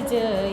जय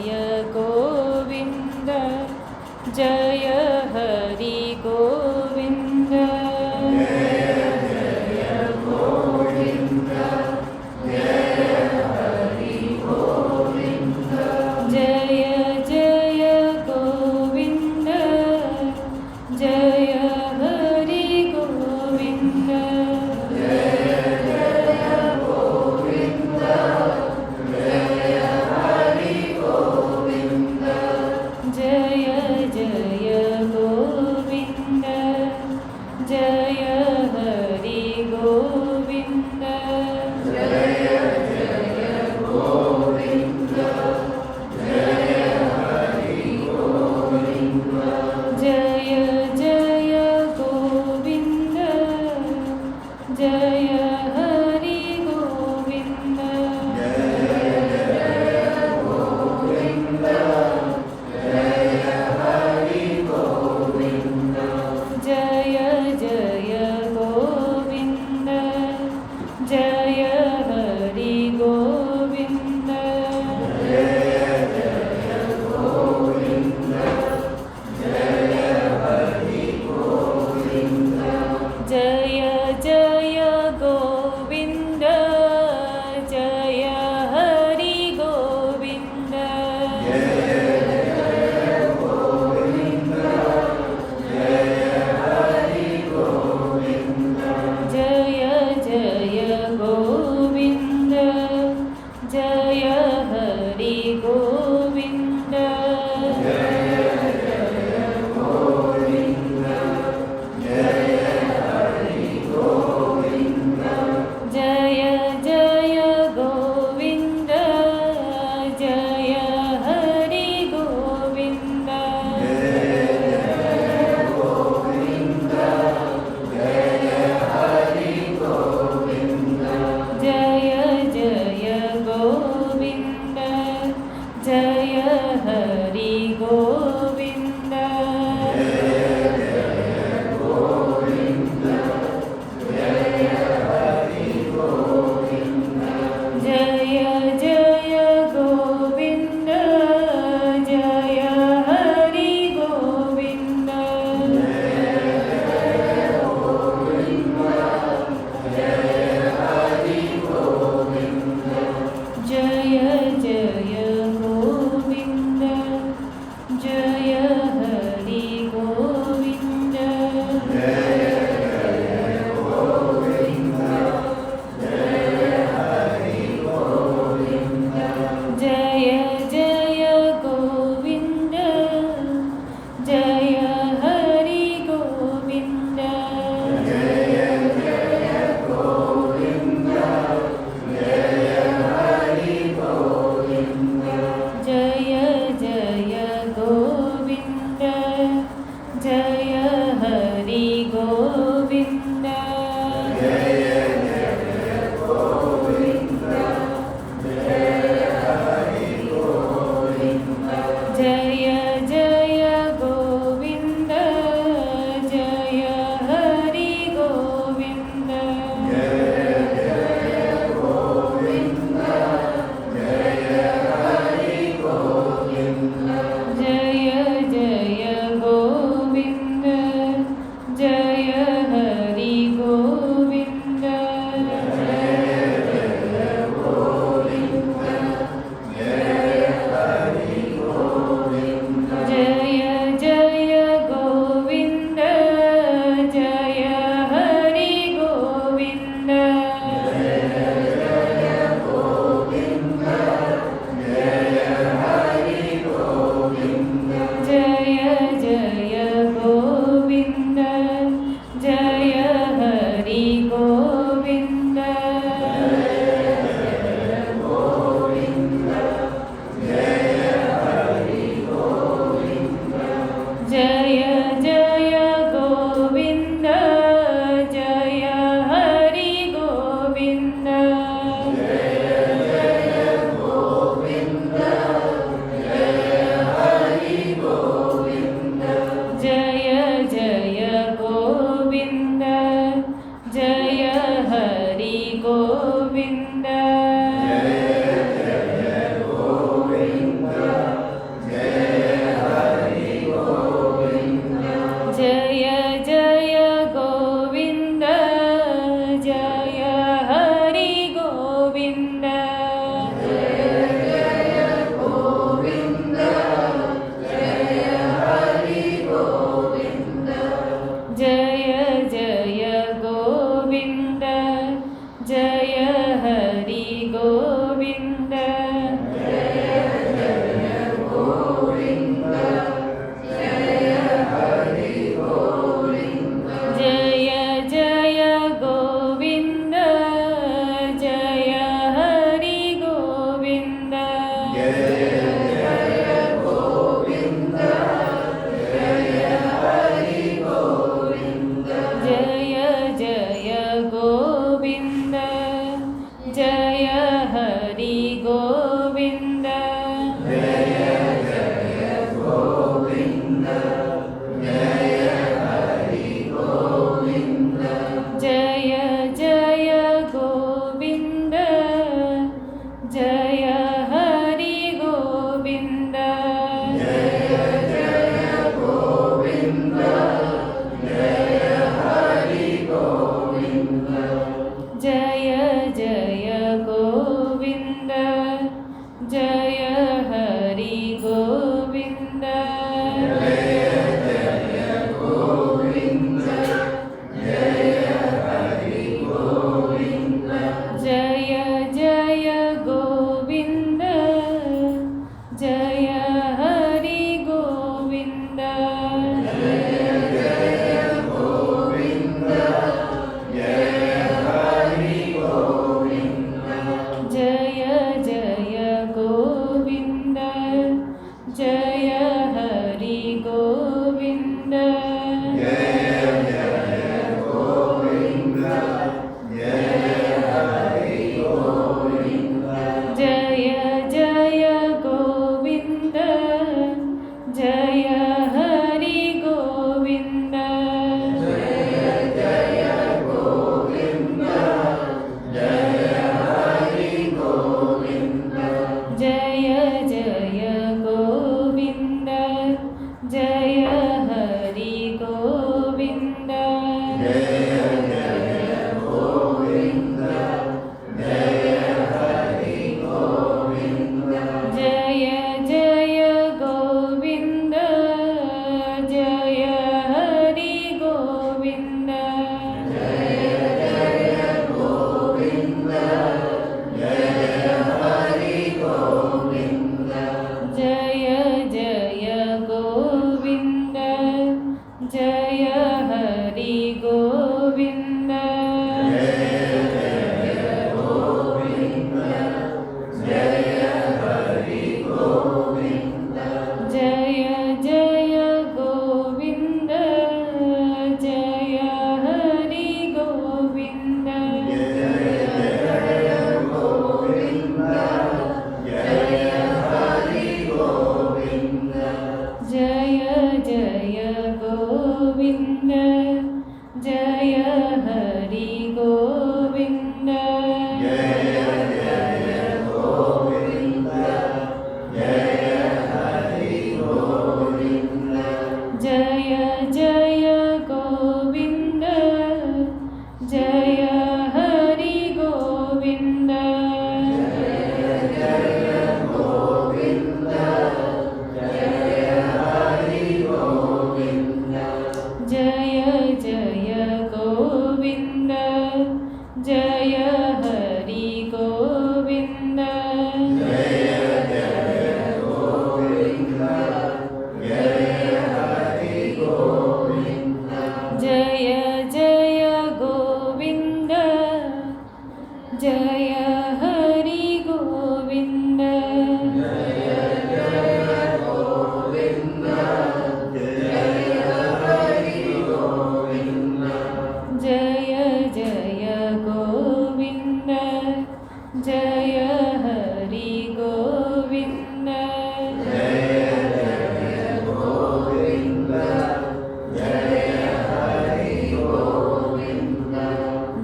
जय हरि गोविंद जय जय गोविंद जय हरि गोविंद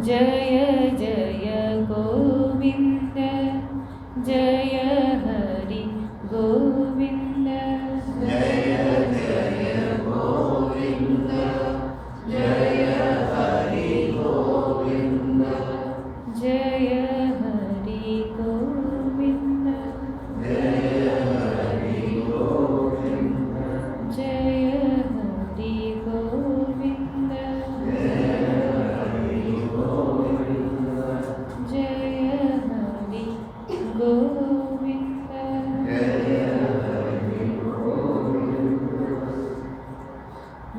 जय जय गोविंद जय हरि गोविंद जय हरि गोविंद जय हरि गोविंद जय हरि गोविंद जय हरि गोविंद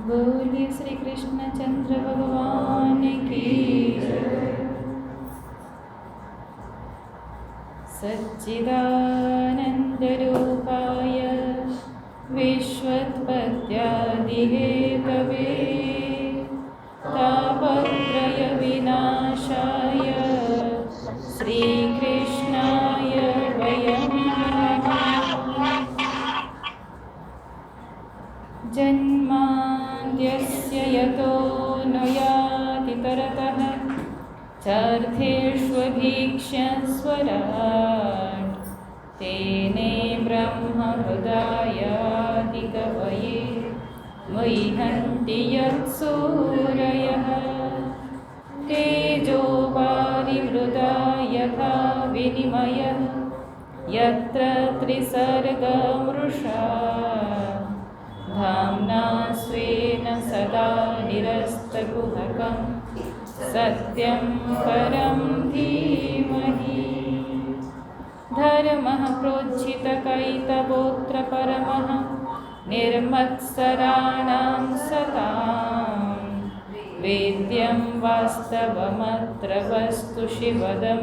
बोलिए श्री कृष्णचंद्र भगवान की सच्चिदानंदरूपाय विश्वोत्पत्त्यादिहेतवे तापत्रय विनाशाय श्रीकृष्णाय वयं जन्माद्यस्य यतोऽन्वयादितरतः चार्थेष्वभीक्ष्यस्वराट् तेने ब्रह्महृदायादिकवये मुह्यन्ति यत्सूरयः तेजो वारिमृदा यथा विनिमयः यत्र त्रिसर्गमृषा धाम्ना स्वेन सदा निरस्तकुहकं सत्यं परं धीमहि धर्मः प्रोज्झितकैतवोऽत्र परमः निर्मत्सराणां सतां वेद्यं वास्तवमत्र वस्तु शिवदं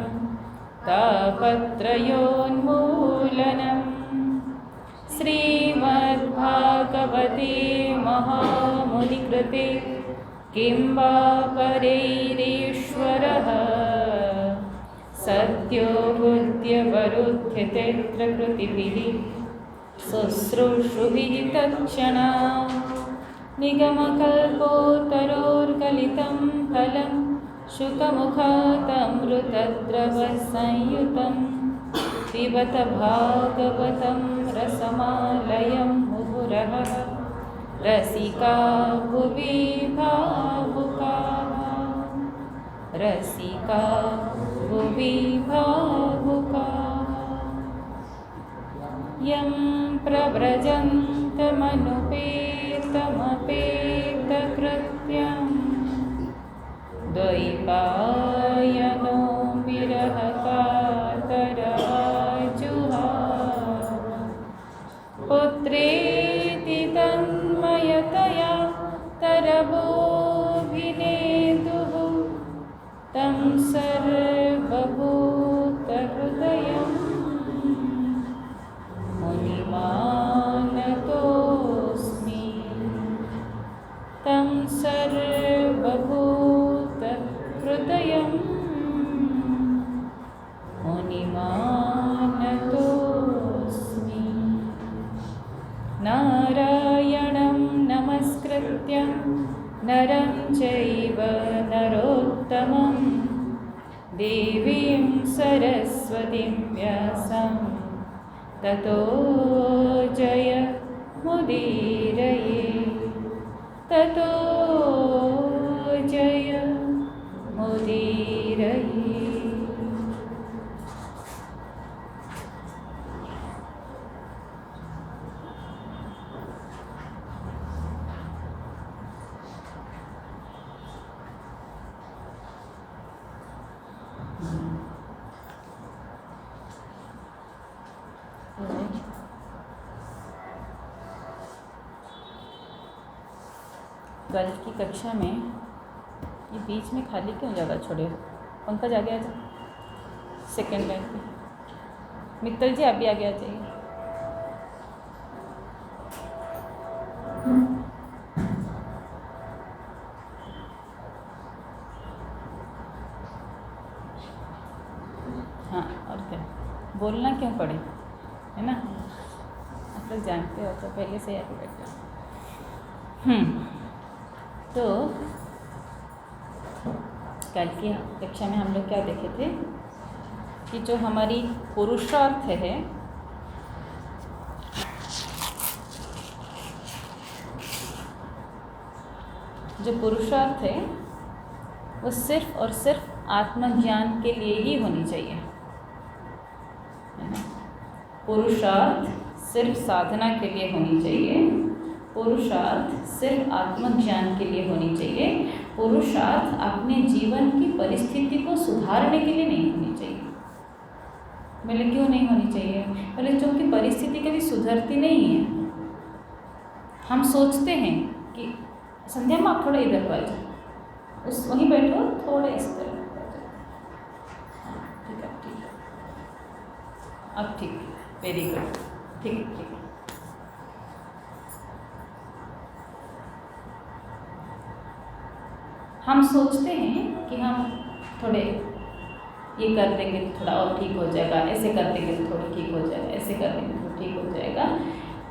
तापत्रयोन्मूलनम् श्रीमद्भागवते महामुनिकृते किं वा परैरीश्वरः सत्यो बुद्ध्यवरुध्यतेऽत्र कृतिभिः शुश्रूषुभिः तत्क्षणात् निगमकल्पोतरोर्गलितं फलं शुकमुखातमृतद्रवसंयुतं पिबत भागवतं रसमालयं मुहुरः रसिका भुवि भावुकाः रसिका भुवि भावुकाः यं प्रव्रजन्तमनुपेतमपेतकृत्यं द्वैपायनो विरहकातराजुहाव पुत्रेति तन्मयतया तरवोऽभिनेदुः तं सर्वभूतहृदयं मुनिमानतोऽस्मि तं सर्वभूतहृदयं मुनिमानतोऽस्मि नारायणं नमस्कृत्य नरं चैव नरोत्तमं देवीं सरस्वतीं व्यासं ततो जयमुदीरये ततो जयमुदीरये। गर्ल्स की कक्षा में ये बीच में खाली क्यों जगह छोड़े हो? पंकज आगे आ जाओ, सेकेंड लाइन पे। मित्तल जी आप भी आगे आ जाइए। हाँ और क्या। बोलना क्यों पड़े, है ना। आप लोग जानते हो तो पहले से याद बैठ जाओ। तो कल की कक्षा में हम लोग क्या देखे थे कि जो हमारी पुरुषार्थ है, जो पुरुषार्थ है वो सिर्फ और सिर्फ आत्मज्ञान के लिए ही होनी चाहिए, है ना। पुरुषार्थ सिर्फ साधना के लिए होनी चाहिए, पुरुषार्थ सिर्फ आत्मज्ञान के लिए होनी चाहिए, पुरुषार्थ अपने जीवन की परिस्थिति को सुधारने के लिए नहीं होनी चाहिए। बोले क्यों नहीं होनी चाहिए? बोले क्योंकि परिस्थिति कभी सुधरती नहीं है। हम सोचते हैं कि संध्या में आप थोड़ा इधर को आ जाओ, उस वहीं बैठो, थोड़े इस तरह आ जाओ। हाँ ठीक है, ठीक है, अब ठीक है, वेरी गुड, ठीक है, ठीक है। हम सोचते हैं कि हम थोड़े ये कर देंगे तो थोड़ा और ठीक हो जाएगा, ऐसे कर देंगे तो थोड़ा ठीक हो जाएगा, ऐसे कर देंगे तो ठीक हो जाएगा।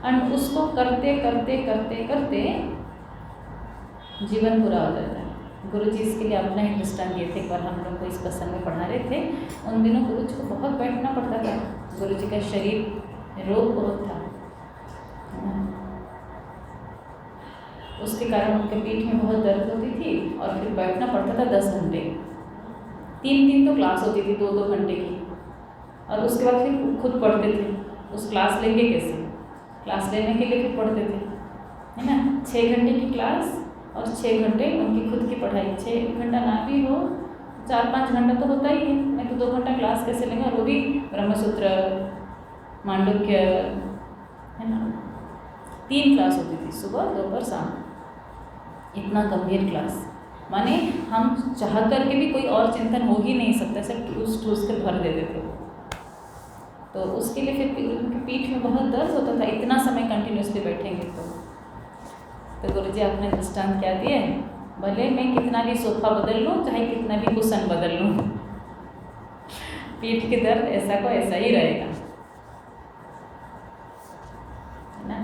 एंड उसको करते करते करते करते जीवन पूरा हो जाता है। गुरु जी इसके लिए अपना ही दृष्टांत दिए थे। एक बार हम लोग को इस प्रसंग में पढ़ा रहे थे। उन दिनों गुरु जी को बहुत बैठना पड़ता था। गुरु जी का शरीर रोग बहुत था, उसके कारण उनके पीठ में बहुत दर्द होती थी और फिर बैठना पड़ता था 10 घंटे। 3 तो क्लास होती थी 2-2 घंटे की, और उसके बाद फिर खुद पढ़ते थे। उस क्लास लेंगे कैसे? क्लास लेने के लिए फिर पढ़ते थे, है ना। 6 घंटे की क्लास और 6 घंटे उनकी खुद की पढ़ाई। 6 घंटा ना भी हो 4-5 घंटा तो होता ही है, नहीं तो 2 घंटा क्लास कैसे लेंगे? और वो भी ब्रह्मसूत्र, मांडुक्य, है ना। 3 क्लास होती थी, सुबह दोपहर शाम। इतना गंभीर क्लास, माने हम चाह करके भी कोई और चिंतन हो ही नहीं सकता, सब ठूस ठूस कर भर देते थे। तो उसके लिए फिर उनकी पीठ में बहुत दर्द होता था, इतना समय कंटिन्यूसली बैठेंगे तो गुरु जी आपने दृष्टांत क्या दिए? भले मैं कितना भी सोफा बदल लूँ, चाहे कितना भी कुशन बदल लूँ, पीठ के दर्द ऐसा को ऐसा ही रहेगा, है ना।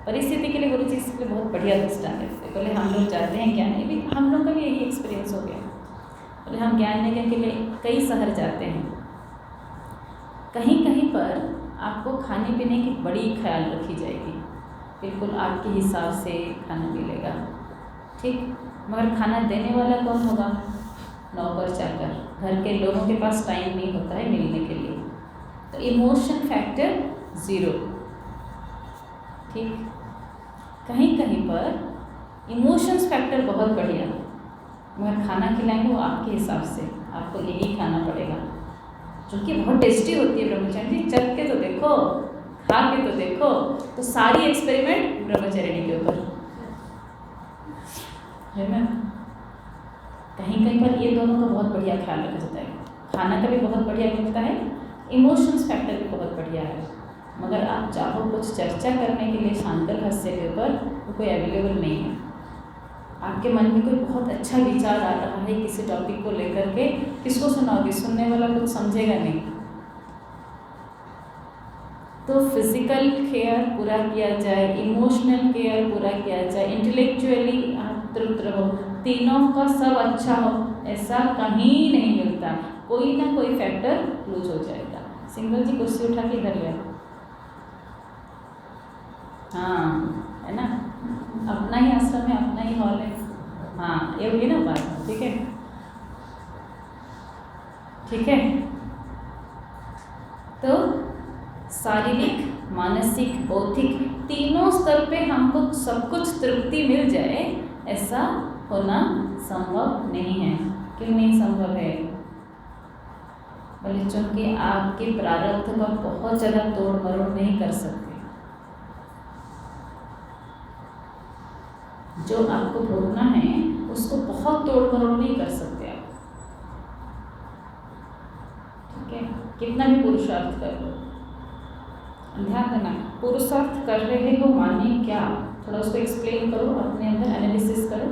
परिस्थिति के लिए गुरु जी इसके लिए बहुत बढ़िया दृष्टांत देते। बोले हम लोग जाते हैं ज्ञान, भी हम लोग का भी यही एक्सपीरियंस हो गया। बोले हम ज्ञान लेने के लिए कई शहर जाते हैं, कहीं कहीं पर आपको खाने पीने की बड़ी ख्याल रखी जाएगी, बिल्कुल आपके हिसाब से खाना मिलेगा, ठीक। मगर खाना देने वाला कौन होगा? नौकर चाकर। घर के लोगों के पास टाइम नहीं होता है मिलने के लिए, तो इमोशन फैक्टर 0, ठीक। कहीं कहीं पर इमोशंस फैक्टर बहुत बढ़िया, मगर खाना खिलाएंगे वो आपके हिसाब से, आपको यही खाना पड़ेगा, जो कि बहुत टेस्टी होती है। ब्रह्मचारिणी चल के तो देखो, खा के तो देखो। तो सारी एक्सपेरिमेंट ब्रह्मचारिणी के ऊपर, है ना। कहीं कहीं पर ये दोनों का बहुत बढ़िया ख्याल रखा जाता है। खाना का भी बहुत बढ़िया मिलता है, इमोशंस फैक्टर भी बहुत बढ़िया है। मगर आप चाहो कुछ चर्चा करने के लिए शांकर हास्य के ऊपर, तो कोई अवेलेबल नहीं है। आपके मन में कोई बहुत अच्छा विचार आ रहा है किसी टॉपिक को लेकर के, किसको सुनाओगे? सुनने वाला कुछ समझेगा नहीं। तो फिजिकल केयर पूरा किया जाए, इमोशनल केयर पूरा किया जाए, इंटेलेक्चुअली आप तृप्त रहो, तीनों का सब अच्छा हो, ऐसा कहीं नहीं मिलता। कोई ना कोई फैक्टर लूज हो जाएगा। सिंगल जी कुर्सी उठा के इधर ले, हाँ, है ना। अपना ही आश्रम है, अपना ही हॉल है, हाँ, ये होगी ना बात, ठीक है, ठीक है। तो शारीरिक, मानसिक, बौद्धिक तीनों स्तर पे हमको सब कुछ तृप्ति मिल जाए, ऐसा होना संभव नहीं है। क्यों नहीं संभव है? बोले चूँकि आपके प्रारब्ध का बहुत ज़्यादा तोड़ मरोड़ नहीं कर सकते। जो आपको भोगना है उसको बहुत तोड़ मरोड़ नहीं कर सकते आप, ठीक है। कितना भी पुरुषार्थ कर लो, ध्यान देना, पुरुषार्थ कर रहे हो माने क्या? थोड़ा उसको एक्सप्लेन करो, अपने अंदर एनालिसिस करो।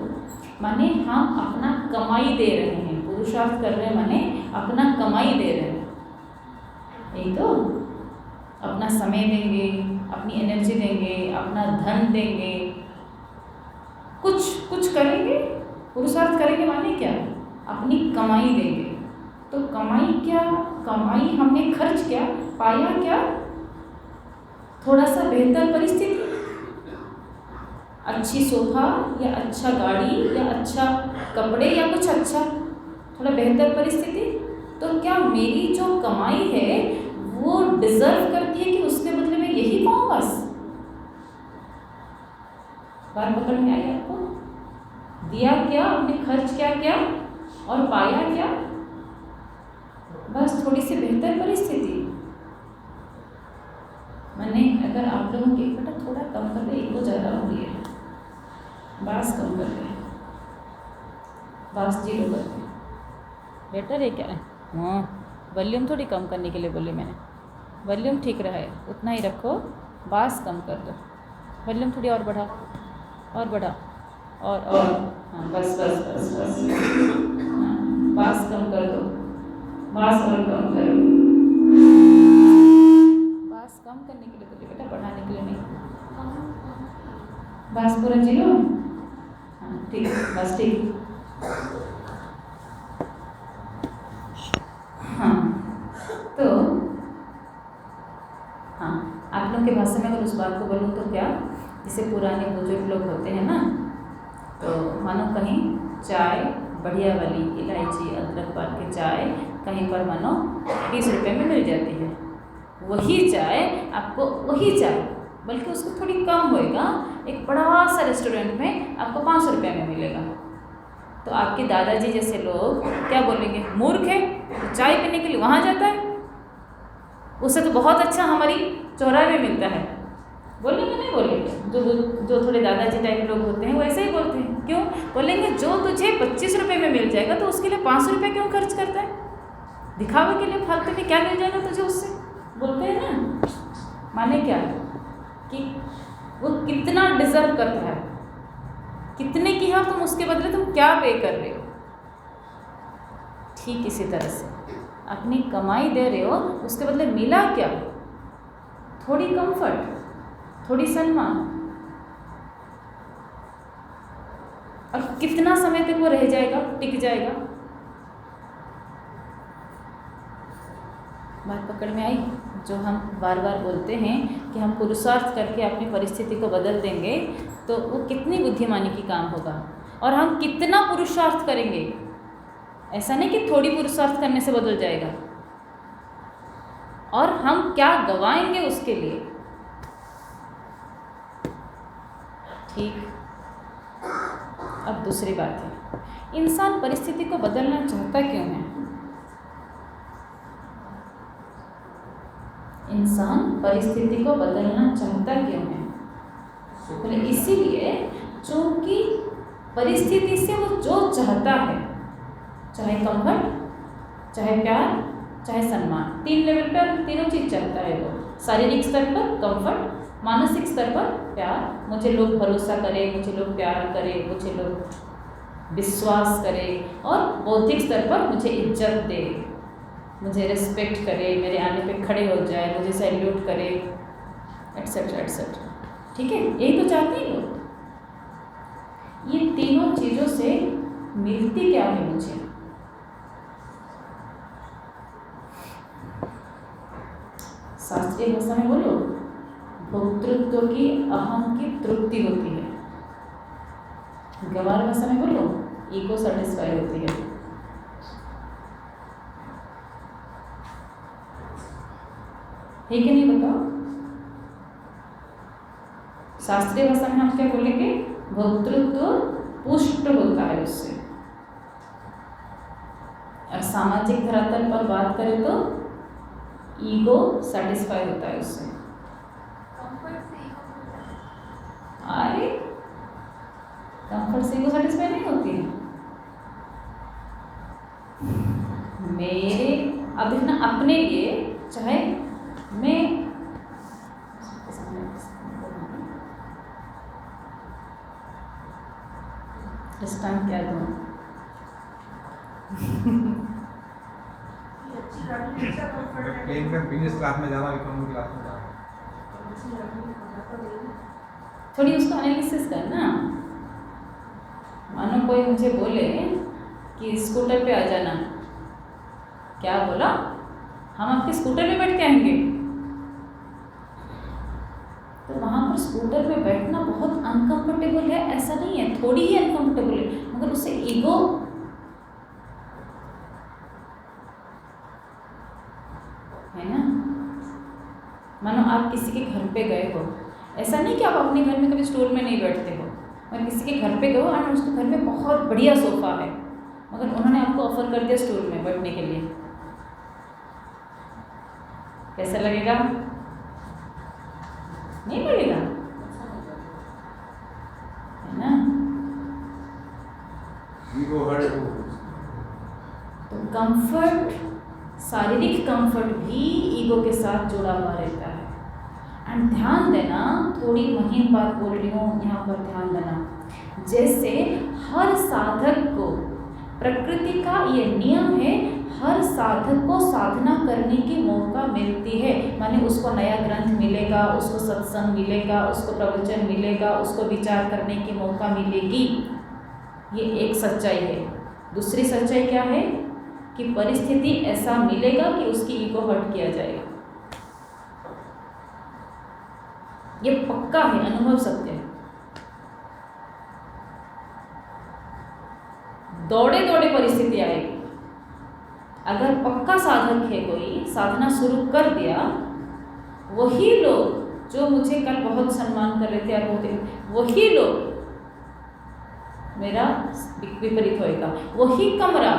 माने हम अपना कमाई दे रहे हैं, पुरुषार्थ कर रहे हैं माने अपना कमाई दे रहे हैं। यही तो, अपना समय देंगे, अपनी एनर्जी देंगे, अपना धन देंगे, कुछ करेंगे, पुरुषार्थ करेंगे माने क्या, अपनी कमाई देंगे। तो कमाई क्या, कमाई हमने खर्च किया, पाया क्या, थोड़ा सा बेहतर परिस्थिति, अच्छी सोफा या अच्छा गाड़ी या अच्छा कपड़े या कुछ अच्छा, थोड़ा बेहतर परिस्थिति। तो क्या मेरी जो कमाई है वो डिजर्व करती है कि उसके बदले में यही पाऊँ बस? बात पकड़ में आई आपको? दिया क्या, आपने खर्च क्या किया और पाया क्या? बस थोड़ी सी बेहतर परिस्थिति। मैंने अगर आप लोगों की बेटा थोड़ा कम कर दे, इको ज़्यादा हो रही है, बास कम कर दे, बास 0 कर दे, बेटर है क्या? हाँ, वॉल्यूम थोड़ी कम करने के लिए बोली मैंने, वॉल्यूम ठीक रहा है उतना ही रखो, बास कम कर दो, वॉल्यूम थोड़ी और बढ़ा, और बढ़ा, और हाँ, बस बस बस बस, हाँ, बास कम कर दो, बास और कम करो, बास कम करने के लिए बोलिए बेटा, बढ़ाने के लिए नहीं। बास पूरा 0, हाँ ठीक, बस ठीक। हाँ तो हाँ, आप लोग के भाषा में अगर उस बात को बोलूँ तो क्या, जैसे पुराने बुजुर्ग लोग होते हैं ना, तो मानो कहीं चाय बढ़िया वाली इलायची अदरक डाल के चाय कहीं पर मानो 20 रुपये में मिल जाती है, वही चाय आपको, वही चाय बल्कि उसको थोड़ी कम होएगा, एक बड़ा सा रेस्टोरेंट में आपको 500 रुपये में मिलेगा। तो आपके दादाजी जैसे लोग क्या बोलेंगे, मूर्ख है, तो चाय पीने के लिए वहाँ जाता है, उससे तो बहुत अच्छा हमारी चौराहे में मिलता है। बोलेंगे नहीं बोलेंगे, जो थोड़े दादाजी टाइप लोग होते हैं वो ऐसे ही बोलते हैं। क्यों बोलेंगे, जो तुझे 25 रुपये में मिल जाएगा तो उसके लिए 500 रुपये क्यों खर्च करता है, दिखावे के लिए, फालतू में क्या मिल जाएगा तुझे उससे, बोलते हैं ना। माने क्या कि वो कितना डिजर्व करता है, कितने की है, तुम उसके बदले तुम क्या पे कर रहे हो। ठीक इसी तरह से अपनी कमाई दे रहे हो, उसके बदले मिला क्या, थोड़ी कंफर्ट, थोड़ी सम्मान, और कितना समय तक वो रह जाएगा, टिक जाएगा। बात पकड़ में आई? जो हम बार बार बोलते हैं कि हम पुरुषार्थ करके अपनी परिस्थिति को बदल देंगे, तो वो कितनी बुद्धिमानी की काम होगा, और हम कितना पुरुषार्थ करेंगे। ऐसा नहीं कि थोड़ी पुरुषार्थ करने से बदल जाएगा, और हम क्या गवाएंगे उसके लिए। ठीक, अब दूसरी बात है, इंसान परिस्थिति को बदलना चाहता क्यों है? इंसान परिस्थिति को बदलना चाहता क्यों है? बोले इसीलिए क्योंकि परिस्थिति से वो जो चाहता है, चाहे कंफर्ट, चाहे प्यार, चाहे सम्मान, 3 लेवल पर तीनों चीज़ चाहता है वो। शारीरिक स्तर पर कंफर्ट, मानसिक स्तर पर प्यार, मुझे लोग भरोसा करें, मुझे लोग प्यार करें, मुझे लोग विश्वास करें, और बौद्धिक स्तर पर मुझे इज्जत दे, मुझे रिस्पेक्ट करे, मेरे आने पे खड़े हो जाए, मुझे सैल्यूट करे, एटसेट्रा एटसेट्रा। ठीक है, यही तो चाहते हैं लोग। ये तीनों चीज़ों से मिलती क्या है मुझे? शास्त्रीय भाषा में बोलो, भोक्तृत्व की अहम की तृप्ति होती है। गंवार भाषा में बोलो, ईगो सेटिस्फाई होती है। है कि नहीं बताओ? शास्त्रीय भाषा में हम क्या बोलेंगे, भोक्तृत्व पुष्ट होता है उससे, और सामाजिक धरातल पर बात करें तो ईगो सेटिस्फाई होता है उससे। अरे कंफर्ट से ईगो सेटिस्फाई नहीं होती है। मेरे अब देखना, अपने लिए चाहे मैं दृष्टांत क्या दूँ? प्लेन में बिजनेस क्लास में जा रहा हूँ, इकोनॉमी क्लास में जा रहा हूँ। थोड़ी उसको एनालिसिस करना। मानो कोई मुझे बोले कि स्कूटर पे आ जाना, क्या बोला, हम आपके स्कूटर पे बैठ के आएंगे, तो वहाँ पर स्कूटर पे बैठना बहुत अनकंफर्टेबल है, ऐसा नहीं है, थोड़ी ही अनकंफर्टेबल है, मगर उससे ईगो है ना। मानो आप किसी के घर पे गए हो, ऐसा नहीं कि आप अपने घर में कभी स्टूल में नहीं बैठते हो, और किसी के घर पे गए हो और उसके घर में बहुत बढ़िया सोफा है, मगर उन्होंने आपको ऑफर कर दिया स्टूल में बैठने के लिए, कैसा लगेगा? नहीं लगेगा, है ना। तो कंफर्ट, शारीरिक कंफर्ट भी ईगो के साथ जुड़ा हुआ रहता है। एंड ध्यान देना, थोड़ी महीन बात बोल रही हूँ यहाँ पर, ध्यान देना। जैसे हर साधक को, प्रकृति का ये नियम है, हर साधक को साधना करने की मौका मिलती है, माने उसको नया ग्रंथ मिलेगा, उसको सत्संग मिलेगा, उसको प्रवचन मिलेगा, उसको विचार करने की मौका मिलेगी, ये एक सच्चाई है। दूसरी सच्चाई क्या है कि परिस्थिति ऐसा मिलेगा कि उसकी ईगो हर्ट किया जाएगा, ये पक्का है, अनुभव सत्य है। दौड़े दौड़े परिस्थिति आएगी। अगर पक्का साधक है, कोई साधना शुरू कर दिया, वही लोग जो मुझे कल बहुत सम्मान कर रहे थे और होते, वही लोग मेरा विपरीत होएगा, वही कमरा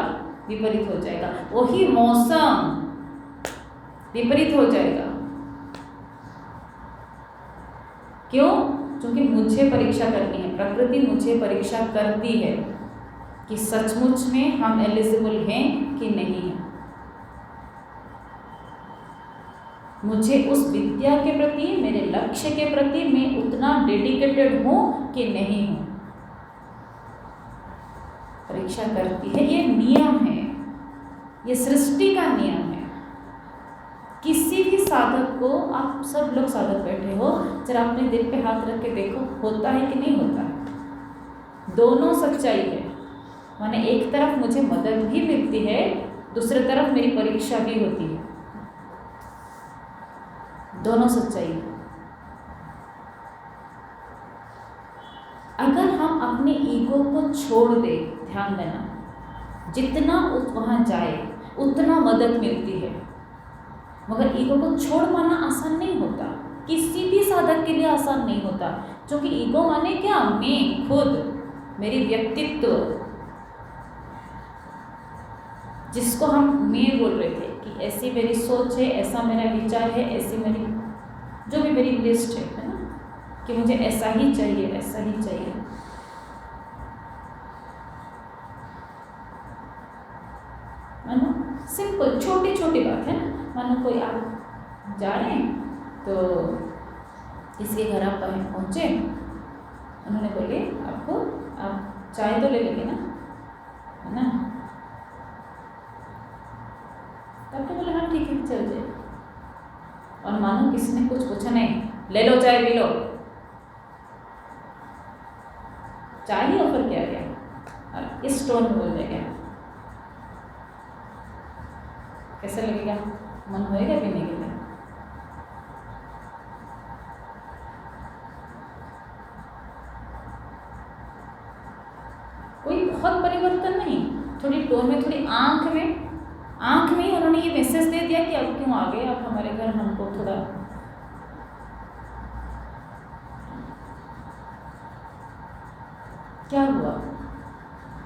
विपरीत हो जाएगा, वही मौसम विपरीत हो जाएगा। क्यों? क्योंकि मुझे परीक्षा करनी है, प्रकृति मुझे परीक्षा करती है कि सचमुच में हम एलिजिबल हैं कि नहीं हैं। मुझे उस विद्या के प्रति, मेरे लक्ष्य के प्रति मैं उतना डेडिकेटेड हूँ कि नहीं हूँ, परीक्षा करती है। ये नियम है, ये सृष्टि का नियम है। किसी भी साधक को, आप सब लोग साधक बैठे हो, जरा अपने दिल पे हाथ रख के देखो, होता है कि नहीं होता है। दोनों सच्चाई है, माने एक तरफ मुझे मदद भी मिलती है, दूसरी तरफ मेरी परीक्षा भी होती है, दोनों सच्चाई है। अगर हम अपने ईगो को छोड़ दे, ध्यान देना, जितना वहाँ जाए उतना मदद मिलती है, मगर ईगो को छोड़ पाना आसान नहीं होता, किसी भी साधक के लिए आसान नहीं होता। क्योंकि ईगो माने क्या, मैं खुद, मेरी व्यक्तित्व, जिसको हम मैं बोल रहे थे कि ऐसी मेरी सोच है, ऐसा मेरा विचार है, ऐसी मेरी जो भी मेरी लिस्ट है ना, कि मुझे ऐसा ही चाहिए, ऐसा ही चाहिए। मानो सिंपल छोटी छोटी बात है ना, मानो कोई आप जा रहे हैं तो किसी के घर आप पहुँचे, उन्होंने बोले आपको, आप चाय तो ले लेंगे ना, है ना, तब तो बोले हाँ ठीक है चल जाए। और मानो किसी ने कुछ पूछा नहीं, ले लो चाय पी लो, चाय ही ऑफर किया गया और इस टोन में बोल दिया गया, कैसा लगेगा? मन होएगा पीने के लिए? कोई बहुत परिवर्तन नहीं, थोड़ी टोन में, थोड़ी आंख में ही उन्होंने ये मैसेज दे दिया कि अब क्यों आ गए आप हमारे घर, हमको थोड़ा क्या हुआ?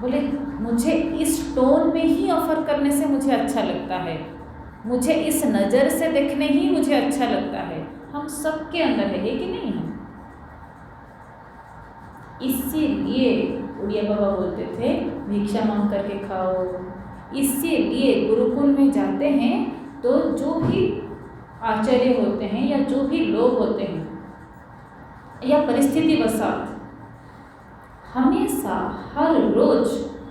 बोले मुझे इस टोन में ही ऑफर करने से मुझे अच्छा लगता है, मुझे इस नज़र से देखने ही मुझे अच्छा लगता है। हम सबके अंदर है कि नहीं है? इसीलिए उड़िया बाबा बोलते थे भिक्षा मांग करके खाओ। इसीलिए गुरुकुल में जाते हैं तो जो भी आचार्य होते हैं या जो भी लोग होते हैं या परिस्थिति वसात, हमेशा हर रोज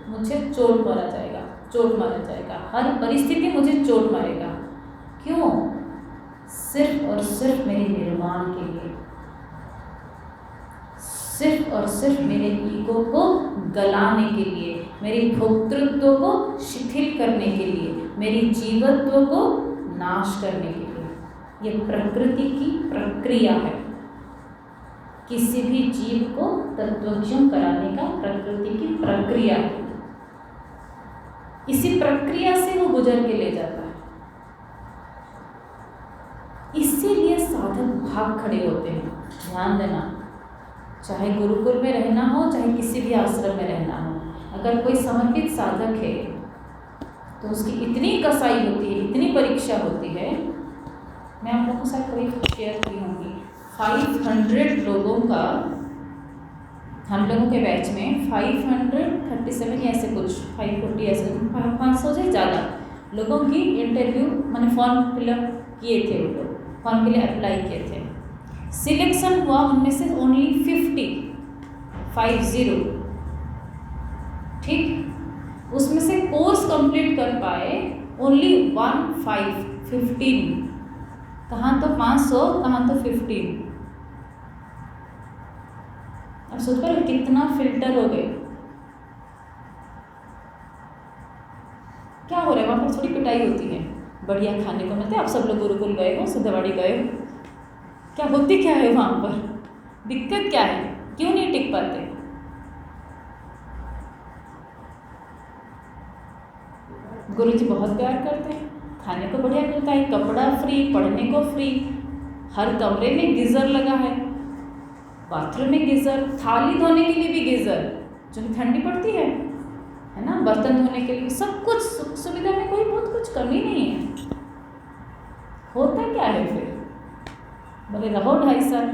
मुझे चोट मारा जाएगा, हर परिस्थिति मुझे चोट मारेगा, क्यों? सिर्फ और सिर्फ मेरे निर्माण के लिए, सिर्फ और सिर्फ मेरे ईगो को गलाने के लिए, मेरी भोक्तृत्व को शिथिल करने के लिए, मेरी जीवत्व को नाश करने के लिए। ये प्रकृति की प्रक्रिया है। किसी भी जीव को तत्वज्ञ कराने का प्रकृति की प्रक्रिया है। इसी प्रक्रिया से वो गुजर के ले जाता है। इसीलिए साधक भाग खड़े होते हैं। ध्यान देना, चाहे गुरुकुल में रहना हो, चाहे किसी भी आश्रम में रहना हो, अगर कोई समर्पित साधक है तो उसकी इतनी कसाई होती है, इतनी परीक्षा होती है। मैं आप लोगों के साथ कोई शेयर की होंगी, 500 लोगों का, हम लोगों के बैच में 537 ऐसे कुछ 540 ऐसे 500 से ज़्यादा लोगों की इंटरव्यू मैंने फॉर्म फिलअप किए थे, वो लोग फॉर्म के लिए अप्लाई किए थे। सिलेक्शन हुआ उनमें से ओनली 50, ठीक। उसमें से कोर्स कंप्लीट कर पाए ओनली 15। कहाँ तो 500, कहाँ तो 15। अब सोच पर कितना फिल्टर हो गए। क्या हो रहा है वहाँ पर? थोड़ी पिटाई होती है, बढ़िया खाने को मिलता है। आप सब लोग गुरुकुल गए हो, सुधवाड़ी गए हो, क्या होती क्या है वहाँ पर? दिक्कत क्या है? क्यों नहीं टिक पाते? गुरुजी बहुत प्यार करते हैं, खाने को बढ़िया मिलता है, कपड़ा फ्री, पढ़ने को फ्री, हर कमरे में गीजर लगा है, बाथरूम में गीजर, थाली धोने के लिए भी गीजर, जो ठंडी पड़ती है ना, बर्तन धोने के लिए, सब कुछ सुख सुविधा में कोई बहुत कुछ कमी नहीं है। होता क्या है फिर? बोले रहो 2.5 साल,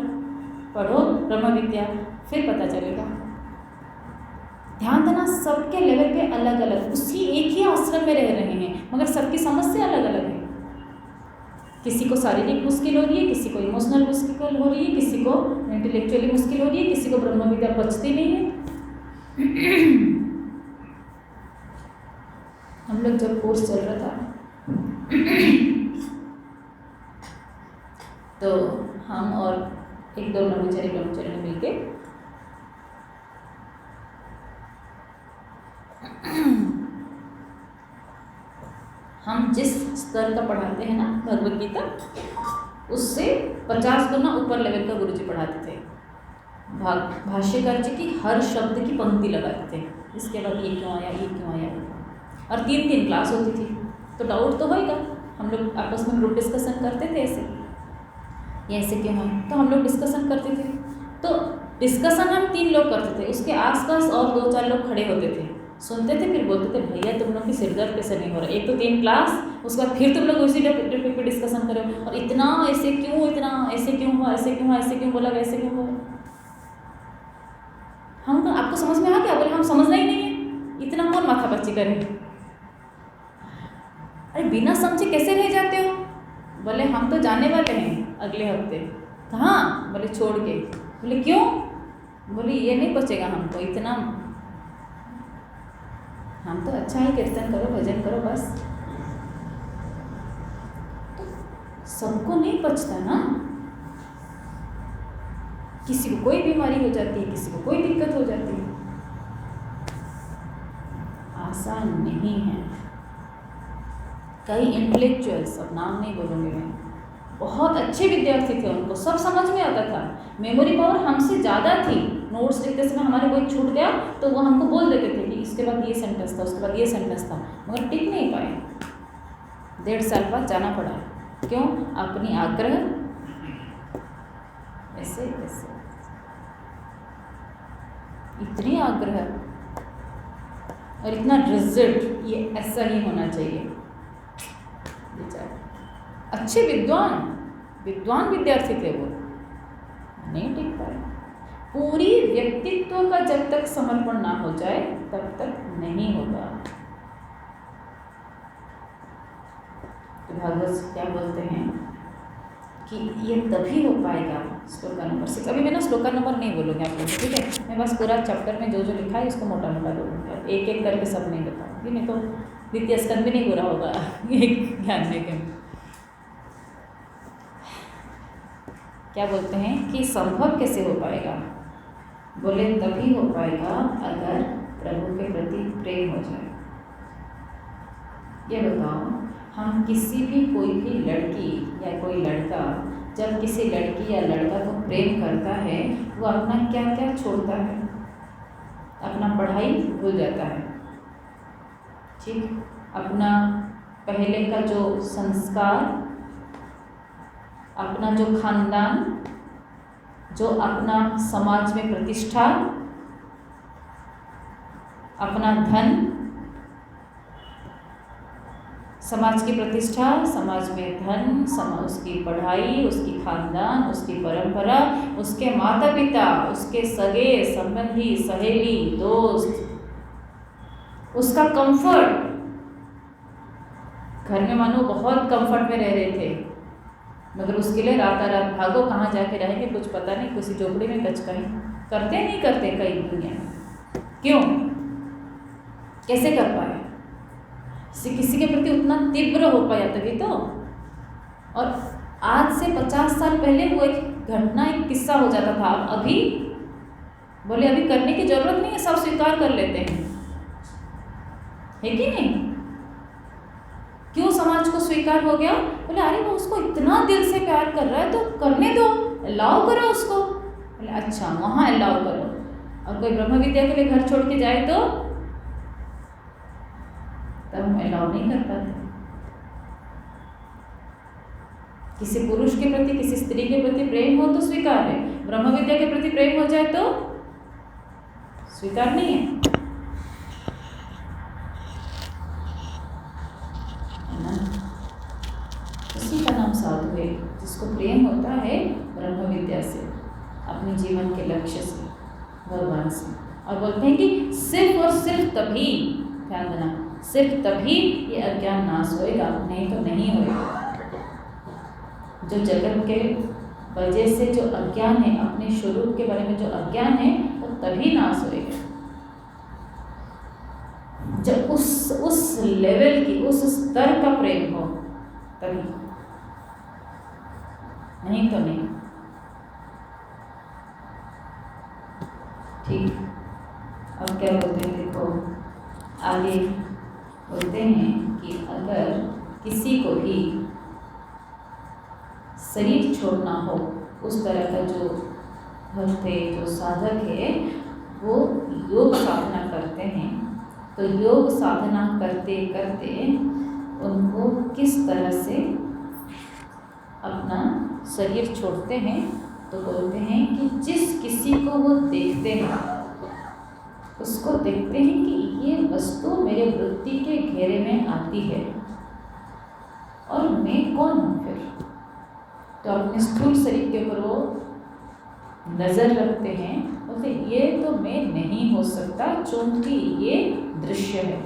पढ़ो ब्रह्म विद्या, फिर पता चलेगा। ध्यान देना, सबके लेवल पे अलग अलग, उसी एक ही आश्रम में रह रहे हैं, मगर सबकी समस्या अलग अलग है। किसी को शारीरिक मुश्किल हो रही है, किसी को इमोशनल मुश्किल हो रही है, किसी को इंटेलेक्चुअली मुश्किल हो रही है, किसी को ब्रह्म विद्या पचती नहीं है। हम लोग जब कोर्स चल रहा था तो हम और एक दो ब्रह्मचारी ने मिलके हम जिस स्तर का पढ़ाते हैं ना भगवत गीता, उससे 50 गुना ऊपर लेवल का गुरुजी पढ़ाते थे। भाष्यकार जी की हर शब्द की पंक्ति लगाते थे, इसके बाद ये क्यों आया, ये क्यों आया, और 3 क्लास होती थी। तो डाउट तो होएगा, हम लोग आपस में ग्रुप डिस्कशन करते थे, ये ऐसे क्यों है, तो हम लोग डिस्कशन करते थे। तो डिस्कशन हम 3 लोग करते थे, उसके आसपास और 2-4 लोग खड़े होते थे, सुनते थे, फिर बोलते थे भैया तुम लोग की सिरदर्द कैसे नहीं हो रहा। एक तो 3 क्लास, उसके बाद फिर तुम लोग उसी टॉपिक पे डिस्कशन करो, और इतना ऐसे क्यों, इतना ऐसे क्यों हुआ, ऐसे क्यों हुआ, ऐसे क्यों बोला, ऐसे क्यों बोला। हम तो आपको समझ में आ गया? बोले हम समझना ही नहीं है, इतना कौन माथापच्ची करे। अरे बिना समझे कैसे रह जाते हो? बोले हम तो जाने वाले हैं अगले हफ्ते। कहाँ? बोले छोड़ के। बोले क्यों? बोले ये नहीं बचेगा हमको इतना, हम तो अच्छा ही कीर्तन करो, भजन करो बस। तो सबको नहीं पचता ना, किसी को कोई बीमारी हो जाती है, किसी को कोई दिक्कत हो जाती है, आसान नहीं है। कई इंटेलेक्चुअल्स, अब नाम नहीं बोलूँगी मैं, बहुत अच्छे विद्यार्थी थे, उनको सब समझ में आता था, मेमोरी पावर हमसे ज़्यादा थी। नोट्स लिखते समय हमारे कोई छूट गया तो वो हमको बोल देते थे कि इसके बाद ये सेंटेंस था, उसके बाद ये सेंटेंस था, मगर टिक नहीं पाए। 1.5 साल बाद जाना पड़ा। क्यों? अपनी आग्रह ऐसे ऐसे, इतनी आग्रह और इतना रिजल्ट, ये ऐसा ही होना चाहिए। अच्छे विद्वान विद्यार्थी थे, वो नहीं टिक पाए। पूरी व्यक्तित्व का जब तक समर्पण ना हो जाए तब तक नहीं होगा। तो भागवत क्या बोलते हैं कि ये तभी हो पाएगा। श्लोका नंबर 6, अभी मैं ना श्लोका नंबर नहीं बोलूँगी आप लोगों को, ठीक है? मैं बस पूरा चैप्टर में जो जो लिखा है इसको मोटा मोटा बोलूँगी, एक एक करके सब नहीं बताऊँगी, नहीं तो द्वितीय स्कंद भी नहीं पूरा होगा एक ज्ञान में के। क्या बोलते हैं कि संभव कैसे हो पाएगा? बोले तभी हो पाएगा अगर प्रभु के प्रति प्रेम हो जाए। ये बताओ, हम किसी भी कोई भी लड़की या कोई लड़का जब किसी लड़की या लड़का को प्रेम करता है, वो अपना क्या क्या छोड़ता है? अपना पढ़ाई भूल जाता है, ठीक, अपना पहले का जो संस्कार, अपना जो खानदान, जो अपना समाज में प्रतिष्ठा, अपना धन, समाज की प्रतिष्ठा, समाज में धन, उसकी पढ़ाई, उसकी खानदान, उसकी परंपरा, उसके माता पिता, उसके सगे संबंधी, सहेली, दोस्त, उसका कंफर्ट। घर में मानो बहुत कंफर्ट में रह रहे थे, मगर उसके लिए रात भागो, कहाँ जाके रहेंगे कुछ पता नहीं, किसी झोपड़ी में कचकाई करते नहीं करते कई दुनिया में। क्यों? कैसे कर पाए? किसी के प्रति उतना तीव्र हो पाया तभी तो। और आज से 50 साल पहले वो एक घटना, एक किस्सा हो जाता था। अभी बोले अभी करने की जरूरत नहीं है, सब स्वीकार कर लेते हैं, है कि नहीं? क्यों समाज को स्वीकार हो गया? बोले अरे वो उसको इतना दिल से प्यार कर रहा है तो करने दो, अलाउ करो उसको। बोले अच्छा, वहाँ अलाउ करो, और कोई ब्रह्म विद्या के लिए घर छोड़ के जाए तो तब हम अलाउ नहीं कर पाते। किसी पुरुष के प्रति, किसी स्त्री के प्रति प्रेम हो तो स्वीकार है, ब्रह्म विद्या के प्रति प्रेम हो जाए तो स्वीकार नहीं है, ना? उसी का नाम साधु है, जिसको प्रेम होता है ब्रह्म विद्या से, अपने जीवन के लक्ष्य से, भगवान से। और बोलते हैं कि सिर्फ और सिर्फ तभी, ध्यान देना, सिर्फ तभी ये अज्ञान नाश होएगा, नहीं तो नहीं होएगा। जो जगत के वजह से जो अज्ञान है, अपने स्वरूप के बारे में जो अज्ञान है, वो तभी नाश होएगा जब उस लेवल की, उस स्तर का प्रेम हो, तभी, नहीं तो नहीं। ठीक, अब क्या बोलते हैं देखो, आगे बोलते हैं कि अगर किसी को भी शरीर छोड़ना हो, उस तरह का जो भक्त है, जो साधक है, वो योग साधना करते हैं। तो योग साधना करते करते उनको किस तरह से अपना शरीर छोड़ते हैं? तो बोलते हैं कि जिस किसी को वो देखते हैं, उसको देखते हैं कि ये वस्तु मेरे वृत्ति के घेरे में आती है, और मैं कौन हूँ फिर? तो अपने स्थूल शरीर के ऊपर वो नजर रखते हैं, बोलते ये तो मैं नहीं हो सकता, क्योंकि ये दृश्य है।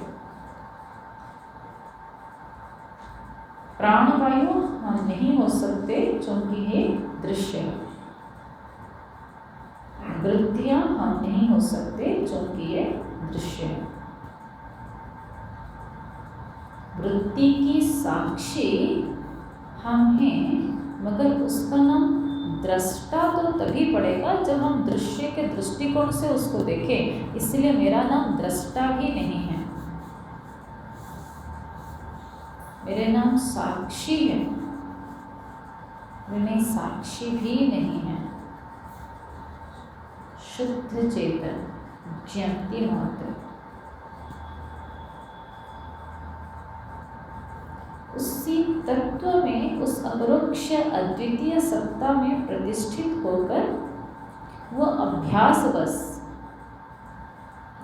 प्राणवायु हम नहीं हो सकते, क्योंकि ये दृश्य है। वृत्तियां हम नहीं हो सकते, क्योंकि ये दृश्य है। वृत्ति की साक्षी हम हैं, मगर उसका नाम दृष्टा तो तभी पड़ेगा जब हम दृश्य के दृष्टिकोण से उसको देखें। इसलिए मेरा नाम दृष्टा भी नहीं है, मेरे नाम साक्षी है, मेरे साक्षी भी नहीं है। शुद्ध चेतन, ज्ञाति मात्र, उसी तत्व में, उस अपरोक्ष अद्वितीय सत्ता में प्रतिष्ठित होकर वो अभ्यास बस,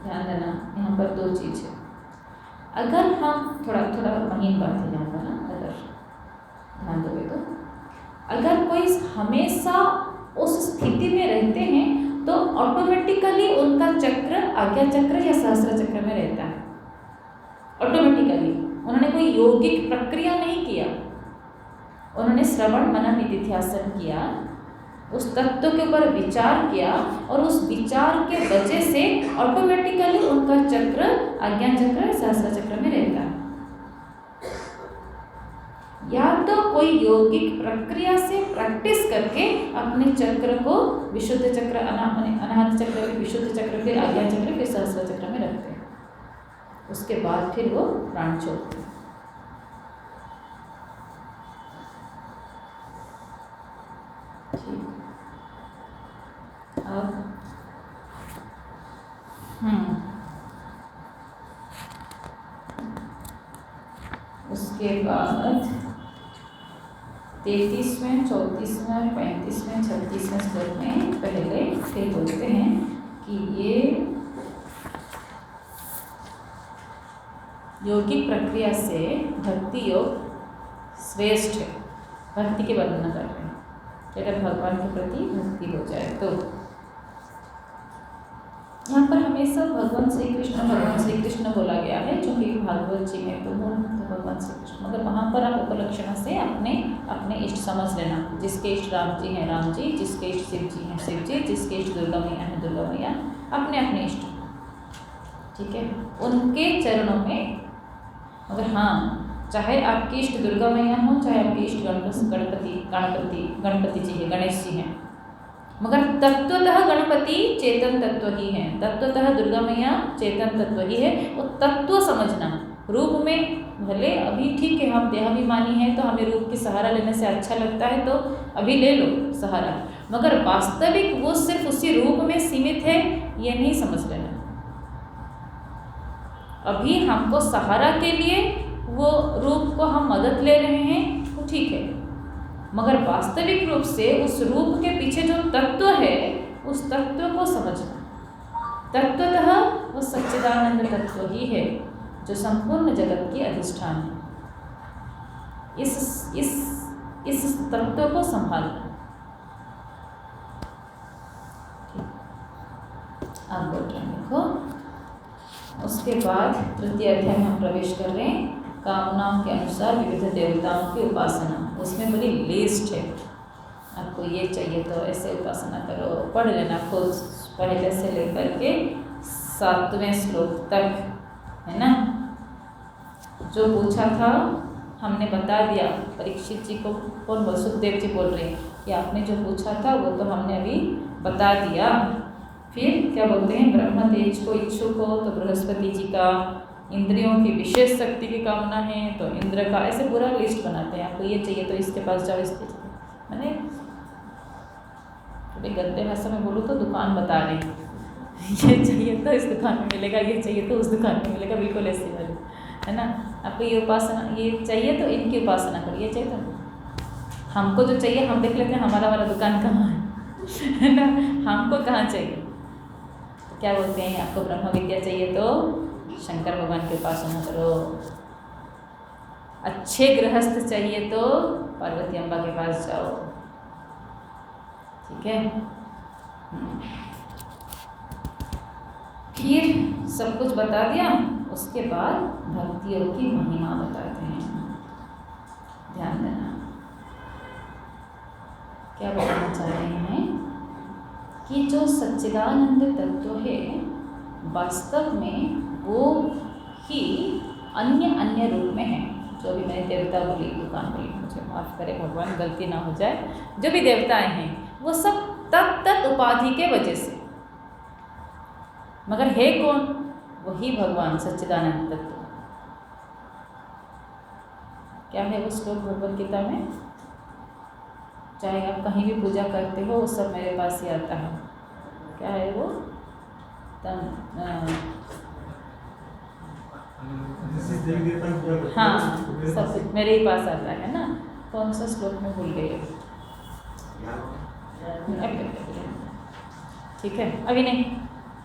ध्यान देना यहाँ पर दो चीज है। अगर हम थोड़ा महीन बात है यहाँ पर ना, अगर ध्यान दोगे तो, अगर कोई हमेशा उस स्थिति में रहते हैं तो ऑटोमेटिकली उनका चक्र आज्ञा चक्र या सहस्त्र चक्र में रहता है। ऑटोमेटिकली उन्होंने कोई यौगिक प्रक्रिया नहीं किया, उन्होंने श्रवण मनन निधिध्यासन किया, उस तत्व के ऊपर विचार किया, और उस विचार के वजह से ऑटोमेटिकली उनका चक्र आज्ञा चक्र सहस्त्र चक्र में रहता है। या तो कोई यौगिक प्रक्रिया से प्रैक्टिस करके अपने चक्र को विशुद्ध चक्र, अनाहत चक्र, विशुद्ध चक्र, फिर आज्ञा चक्र, फिर सहस्त्र चक्र में रखते हैं। उसके बाद फिर वो प्राण छोड़ते हैं। अब उसके बाद 33वें, 34वें, 35वें, 36वें श्लोक में पहले फिर बोलते हैं कि ये योगिक प्रक्रिया से भक्ति योग श्रेष्ठ है। भक्ति के वर्णन कर रहे हैं कि अगर भगवान के प्रति भक्ति हो जाए तो यहाँ पर हमेशा भगवान श्री कृष्ण बोला गया है, जो कि भागवत जी में तो भगवान श्री कृष्ण, मगर वहाँ पर आप उपलक्षण से अपने इष्ट समझ लेना। जिसके इष्ट राम जी हैं राम जी, जिसके इष्ट शिव जी हैं शिव जी, जिसके इष्ट दुर्गा मैया हैं दुर्गा मैया, अपने इष्ट, ठीक है, उनके चरणों में। मगर हाँ, चाहे आपकी इष्ट दुर्गा मैया हो, चाहे आपकी इष्ट गणपति जी है, गणेश जी हैं, मगर तत्वतः गणपति चेतन तत्व ही है, तत्वतः दुर्गा मैया चेतन तत्व ही है। वो तत्व समझना, रूप में भले अभी ठीक है हम देहाभिमानी हैं तो हमें रूप की सहारा लेने से अच्छा लगता है तो अभी ले लो सहारा, मगर वास्तविक वो सिर्फ उसी रूप में सीमित है, ये नहीं समझ लेना। अभी हमको सहारा के लिए वो रूप को हम मदद ले रहे हैं, वो ठीक है, मगर वास्तविक रूप से उस रूप के पीछे जो तत्व है, उस तत्व को समझना। तत्वतः वो सच्चिदानंद तत्व ही है जो संपूर्ण जगत की अधिष्ठान है। इस तत्व को संभालना। आप बोल रहे हैं, देखो उसके बाद तृतीय अध्याय में हम प्रवेश कर रहे हैं। कामनाओं के अनुसार विविध देवताओं की उपासना, उसमें बड़ी लिस्ट है। आपको ये चाहिए तो ऐसे उपासना करो, पढ़ लेना खुद पहले से लेकर के 7वें श्लोक तक, है ना। जो पूछा था हमने बता दिया। परीक्षित जी को कौन, सुखदेव जी बोल रहे हैं कि आपने जो पूछा था वो तो हमने अभी बता दिया। फिर क्या बोलते हैं, ब्रह्म तेज को इच्छुक हो तो बृहस्पति जी का, इंद्रियों की विशेष शक्ति की कामना है तो इंद्र का, ऐसे पूरा लिस्ट बनाते हैं। आपको ये चाहिए तो इसके पास जाओ, इसके मैंने थोड़ी गंदे भाषा में बोलूँ तो दुकान बता रहे हैं, ये चाहिए तो इस दुकान में मिलेगा, ये चाहिए तो उस दुकान में मिलेगा, बिल्कुल ऐसे वाले, है ना। आपको ये उपासना, ये चाहिए तो इनकी उपासना करो, ये चाहिए तो हमको जो चाहिए हम देख लेते हैं हमारा वाला दुकान कहाँ है ना, हमको कहाँ चाहिए। क्या बोलते हैं, आपको ब्रह्म विद्या चाहिए तो शंकर भगवान की उपासना करो, अच्छे गृहस्थ चाहिए तो पार्वती अम्बा के पास जाओ, ठीक है। फिर सब कुछ बता दिया, उसके बाद भक्तियों की महिमा बताते हैं। ध्यान देना, क्या बताना चाह रहे हैं कि जो सच्चिदानंद तत्व है वास्तव में वो ही अन्य रूप में है। जो भी मैंने देवता बोली, दुकान बोली, मुझे माफ़ करें भगवान, गलती ना हो जाए। जो भी देवताएं हैं वो सब तत्त उपाधि के वजह से, मगर है कौन, वही भगवान सच्चिदानंद तत्व। क्या है वो श्लोक भगवद गीता में, चाहे आप कहीं भी पूजा करते हो वो सब मेरे पास ही आता है। क्या है वो, हाँ, सब मेरे ही पास आता है ना। कौन सा श्लोक में भूल गई है, ठीक है, अभी नहीं,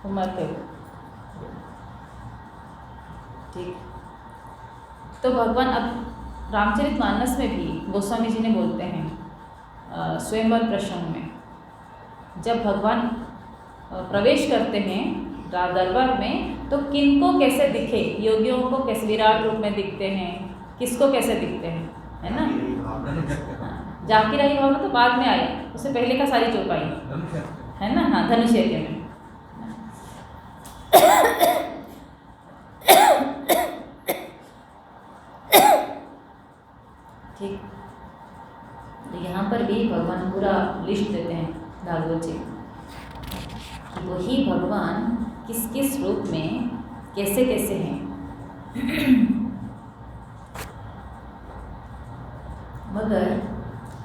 उम्र पे ठीक। तो भगवान अब रामचरितमानस में भी गोस्वामी जी ने बोलते हैं स्वयंवर प्रसंग में, जब भगवान प्रवेश करते हैं दरबार में तो किनको कैसे दिखे, योगियों को कैसे विराट रूप में दिखते हैं, किसको कैसे दिखते हैं, है ना। जाकिर आई भावना तो बाद में आया, उससे पहले का सारी चौपाई है ना। हाँ, धनुष यज्ञ में ठीक। तो यहाँ पर भी भगवान पूरा लिस्ट देते हैं भागवत जी कि वही भगवान किस किस रूप में कैसे कैसे हैं। मगर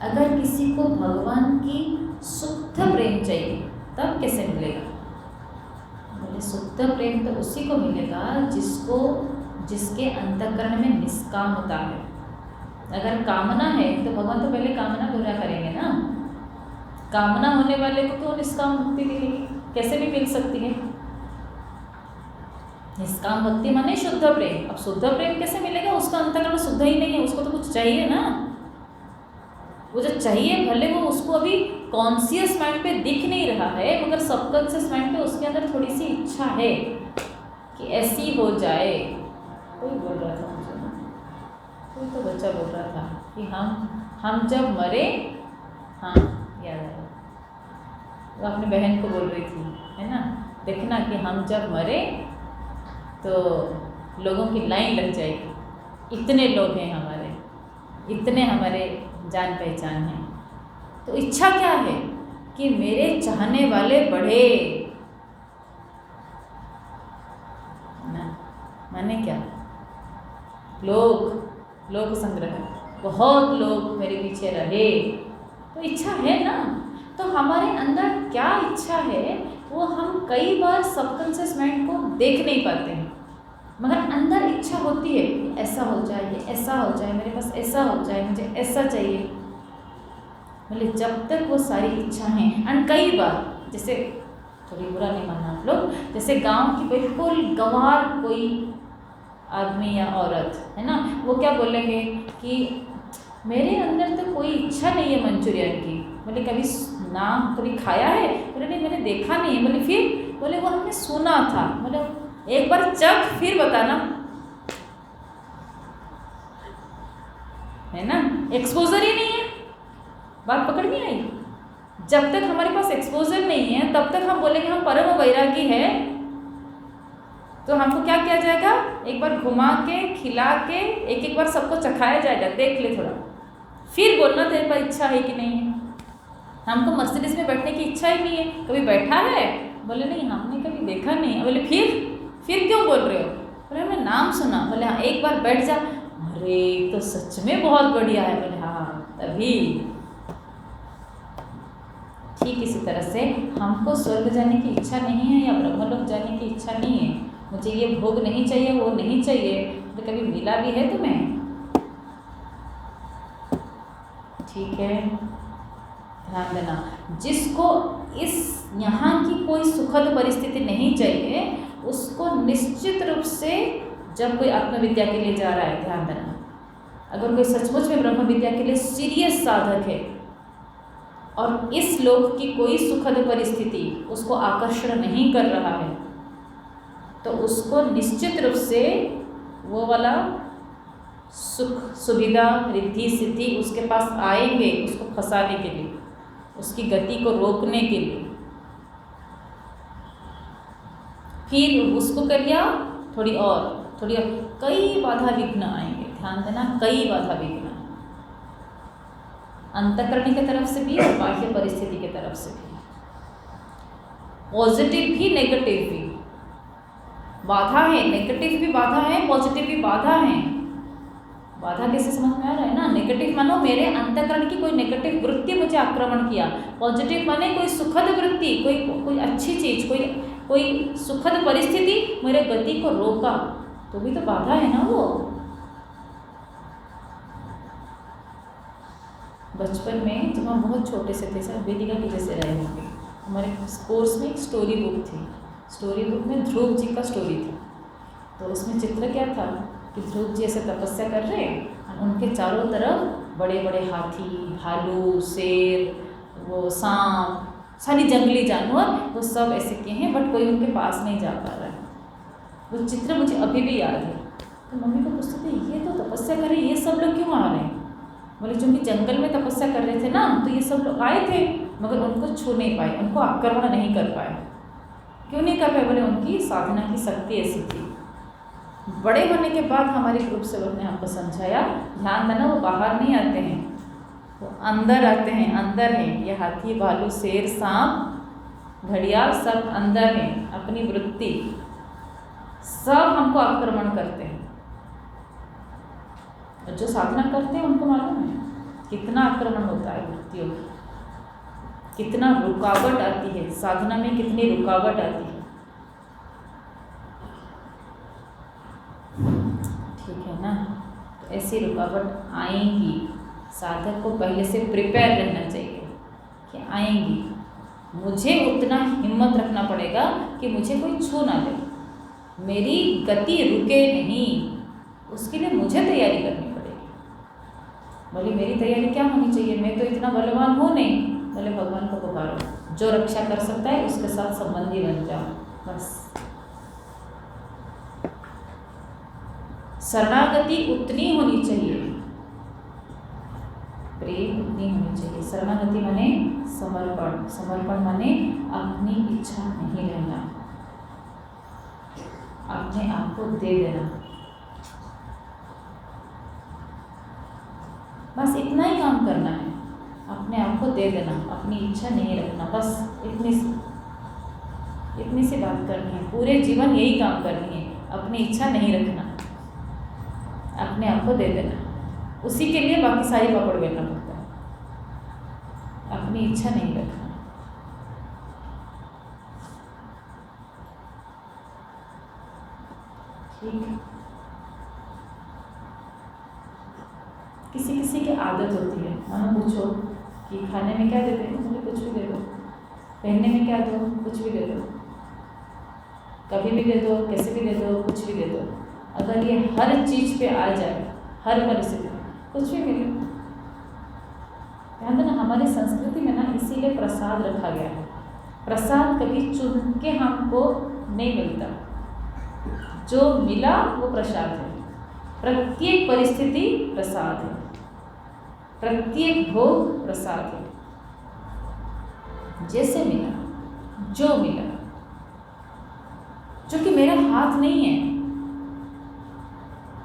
अगर किसी को भगवान की शुद्ध प्रेम चाहिए तब कैसे मिलेगा? बोले शुद्ध प्रेम तो उसी को मिलेगा जिसके अंतःकरण में निष्कामता है। अगर कामना है तो भगवान तो पहले कामना पूरा करेंगे ना। कामना होने वाले को तो निष्काम भक्ति मिलेगी, कैसे भी मिल सकती है। निष्काम भक्ति माने शुद्ध प्रेम। अब शुद्ध प्रेम कैसे मिलेगा? उसका अंतःकरण शुद्ध ही नहीं है, उसको तो कुछ चाहिए ना। वो जो चाहिए भले वो उसको अभी कॉन्शियस माइंड पे दिख नहीं रहा है, मगर सबकॉन्शियस माइंड पे उसके अंदर थोड़ी सी इच्छा है कि ऐसी हो जाए। कोई बोल रहा था मुझे ना, कोई तो बच्चा बोल रहा था कि हम जब मरे, हाँ याद आया, वो अपनी बहन को बोल रही थी, है ना, देखना कि हम जब मरे तो लोगों की लाइन लग जाएगी, इतने लोग हैं हमारे, इतने हमारे जान पहचान हैं। तो इच्छा क्या है कि मेरे चाहने वाले बढ़े ना। माने क्या? लोक संग्रह, बहुत लोग मेरे पीछे रहे, तो इच्छा है ना। तो हमारे अंदर क्या इच्छा है वो हम कई बार सबकॉन्शियस माइंड को देख नहीं पाते हैं, मगर अंदर इच्छा होती है ऐसा हो जाए, ये ऐसा हो जाए, मेरे पास ऐसा हो जाए, मुझे ऐसा चाहिए। मतलब जब तक वो सारी इच्छा हैं, एंड कई बार जैसे थोड़ी बुरा नहीं मानना आप लोग, जैसे गांव की बिल्कुल गंवार कोई आदमी या औरत है ना, वो क्या बोलेंगे कि मेरे अंदर तो कोई इच्छा नहीं है मंचूरियन की। बोले कभी खाया है? बोले नहीं मैंने देखा नहीं है। बोले फिर? बोले वो हमने सुना था। बोले एक बार चख फिर बताना, है ना। एक्सपोजर ही नहीं है, बात पकड़ नहीं आई। जब तक हमारे पास एक्सपोजर नहीं है तब तक हम बोलेंगे हम परम वैरागी है। तो हमको क्या किया जाएगा? एक बार घुमा के खिला के एक बार सबको चखाया जाएगा, देख ले थोड़ा, फिर बोलना तेरे पास इच्छा है कि नहीं है। हमको मर्सिडीज में बैठने की इच्छा ही नहीं है, कभी बैठा है? बोले नहीं हमने कभी देखा नहीं। बोले फिर क्यों बोल रहे हो? बोले हमने नाम सुना। बोले हाँ एक बार बैठ जा। अरे तो सच में बहुत बढ़िया है। बोले हाँ तभी। ठीक इसी तरह से हमको स्वर्ग जाने की इच्छा नहीं है या ब्रह्मलोक जाने की इच्छा नहीं है, मुझे ये भोग नहीं चाहिए, वो नहीं चाहिए, तो कभी मिला भी है तुम्हें? ठीक है, ध्यान देना। जिसको इस यहाँ की कोई सुखद परिस्थिति नहीं चाहिए, उसको निश्चित रूप से जब कोई आत्मविद्या के लिए जा रहा है, ध्यान देना, अगर कोई सचमुच में ब्रह्म विद्या के लिए सीरियस साधक है और इस लोक की कोई सुखद परिस्थिति उसको आकर्षण नहीं कर रहा है, तो उसको निश्चित रूप से वो वाला सुख सुविधा रिद्धि सिद्धि उसके पास आएंगे, उसको फंसाने के लिए, उसकी गति को रोकने के लिए। फिर उसको कर लिया थोड़ी और कई बाधा विघ्न आएंगे। ध्यान देना, कई बाधा विघ्न, अंतःकरण की तरफ से भी और बाह्य परिस्थिति की तरफ से भी, पॉजिटिव भी नेगेटिव भी बाधा है, नेगेटिव भी बाधा है, पॉजिटिव भी बाधा है। बाधा कैसे समझ में आ रहा है ना? नेगेटिव मानो मेरे अंतःकरण की कोई नेगेटिव वृत्ति मुझे आक्रमण किया, पॉजिटिव माने कोई सुखद वृत्ति, कोई अच्छी चीज, कोई सुखद परिस्थिति मेरे गति को रोका, तो भी तो बाधा है ना वो। बचपन में जब हम बहुत छोटे से थे, सर वेदिका की जैसे रहे होंगे, हमारे कोर्स में एक स्टोरी बुक थी। स्टोरी बुक में ध्रुव जी का स्टोरी था। तो उसमें चित्र क्या था कि ध्रुव जी ऐसे तपस्या कर रहे हैं, उनके चारों तरफ बड़े बड़े हाथी, भालू, शेर, वो सांप, सारी जंगली जानवर, वो सब ऐसे किए हैं, बट कोई उनके पास नहीं जा पा रहा है। वो चित्र मुझे अभी भी याद है। तो मम्मी को पूछते थे ये तो तपस्या कर रहे, ये सब लोग क्यों आ रहे हैं? बोले क्योंकि जंगल में तपस्या कर रहे थे ना, तो ये सब लोग आए थे, मगर उनको छू नहीं पाए, उनको आक्रमण नहीं कर पाए। क्यों नहीं कर पाए? बोले उनकी साधना की शक्ति ऐसी थी। बड़े होने के बाद हमारे ग्रुप सेवक ने हमको समझाया, ध्यान देना, वो बाहर नहीं आते हैं, तो अंदर आते हैं, अंदर हैं ये हाथी, भालू, शेर, सांप, घड़ियाल सब अंदर हैं। अपनी वृत्ति सब हमको आक्रमण करते हैं। और जो साधना करते हैं उनको मालूम है कितना आक्रमण होता है वृत्तियों की, कितना रुकावट आती है साधना में, कितनी रुकावट आती है। ठीक है ना। तो ऐसी रुकावट आएंगी, साधक को पहले से प्रिपेयर रहना चाहिए कि आएंगी। मुझे उतना हिम्मत रखना पड़ेगा कि मुझे कोई छू ना दे, मेरी गति रुके नहीं, उसके लिए मुझे तैयारी करनी पड़ेगी। बोले मेरी तैयारी क्या होनी चाहिए, मैं तो इतना बलवान हूँ नहीं। बोले भगवान को पुकारो, जो रक्षा कर सकता है उसके साथ संबंधी बन जाओ बस। शरणागति उतनी होनी चाहिए, प्रेम उतनी होनी चाहिए। शरणागति माने समर्पण, समर्पण माने अपनी इच्छा नहीं रहना, अपने आप को दे देना। बस इतना ही काम करना है, अपने आप को दे देना, अपनी इच्छा नहीं रखना। बस इतनी सी बात करनी है, पूरे जीवन यही काम करनी है, अपनी इच्छा नहीं रखना, अपने आप को दे देना। उसी के लिए बाकी सारी पापड़ बेलना पड़ता है, अपनी इच्छा नहीं रखना। ठीक है। किसी किसी की आदत होती है, मानो पूछो कि खाने में क्या देते हैं, मुझे कुछ भी दे दो। पहनने में क्या दो, कुछ भी दे दो। कभी भी दे दो, कैसे भी दे दो, कुछ भी दे दो। अगर ये हर चीज़ पे आ जाए, हर परिस्थिति में कुछ भी मिले। ध्यान देना, हमारी संस्कृति में ना इसीलिए प्रसाद रखा गया है। प्रसाद कभी चुन के हमको नहीं मिलता, जो मिला वो प्रसाद है। प्रत्येक परिस्थिति प्रसाद है, प्रत्येक भोग प्रसाद है। जैसे मिला, जो मिला, जो कि मेरा हाथ नहीं है,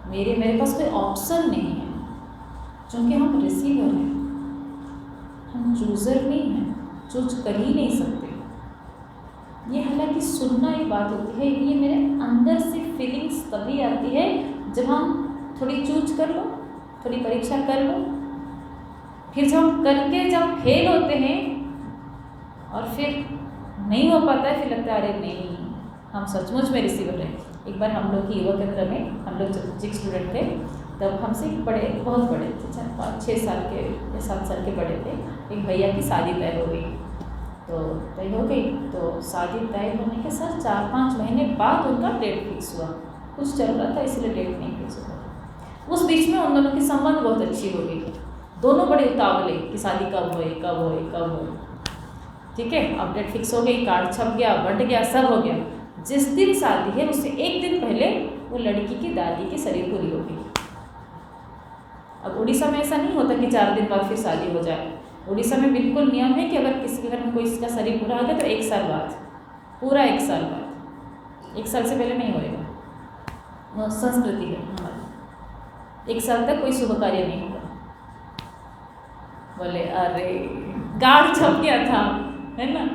मेरे पास कोई ऑप्शन नहीं है, क्योंकि हम रिसीवर हैं, हम चूजर नहीं हैं, चूज कर ही नहीं सकते। ये हालांकि सुनना एक बात होती है, ये मेरे अंदर से फीलिंग्स तभी आती है जब हम थोड़ी चूज कर लो, थोड़ी परीक्षा कर लो। फिर जब हम करके जब फेल होते हैं और फिर नहीं हो पाता है, फिर लगता है अरे नहीं, हम सचमुच में रिसीवर हैं। एक बार हम लोग की युवा केंद्र में, हम लोग जब जिक स्टूडेंट थे, तब हमसे बड़े, बहुत बड़े थे, 5-6 साल के या 7 साल के बड़े थे। एक भैया की शादी तय हो गई, तो तय हो गई तो शादी तय होने के सर 4-5 महीने बाद उनका डेट फिक्स हुआ। कुछ चल रहा था इसलिए डेट नहीं फिक्स हुआ। उस बीच में उन दोनों की संबंध बहुत अच्छी हो गई, दोनों बड़े उतावले कि शादी कब होए, कब होए, कब होए। ठीक है, अब डेट फिक्स हो गई, कार्ड छप गया, बंट गया, सब हो गया। जिस दिन शादी है उससे एक दिन पहले वो लड़की की दादी की शरीर पूरी हो गई। अब उड़ीसा में ऐसा नहीं होता कि 4 दिन बाद फिर शादी हो जाए। उड़ीसा में बिल्कुल नियम है कि अगर किसी के घर में कोई इसका शरीर पूरा हो गया तो 1 साल बाद, पूरा 1 साल बाद, 1 साल से पहले नहीं होएगा। वो संस्कृति है हमारी, 1 साल तक कोई शुभ कार्य नहीं होगा। बोले अरे कार्ड छप गया था, है ना,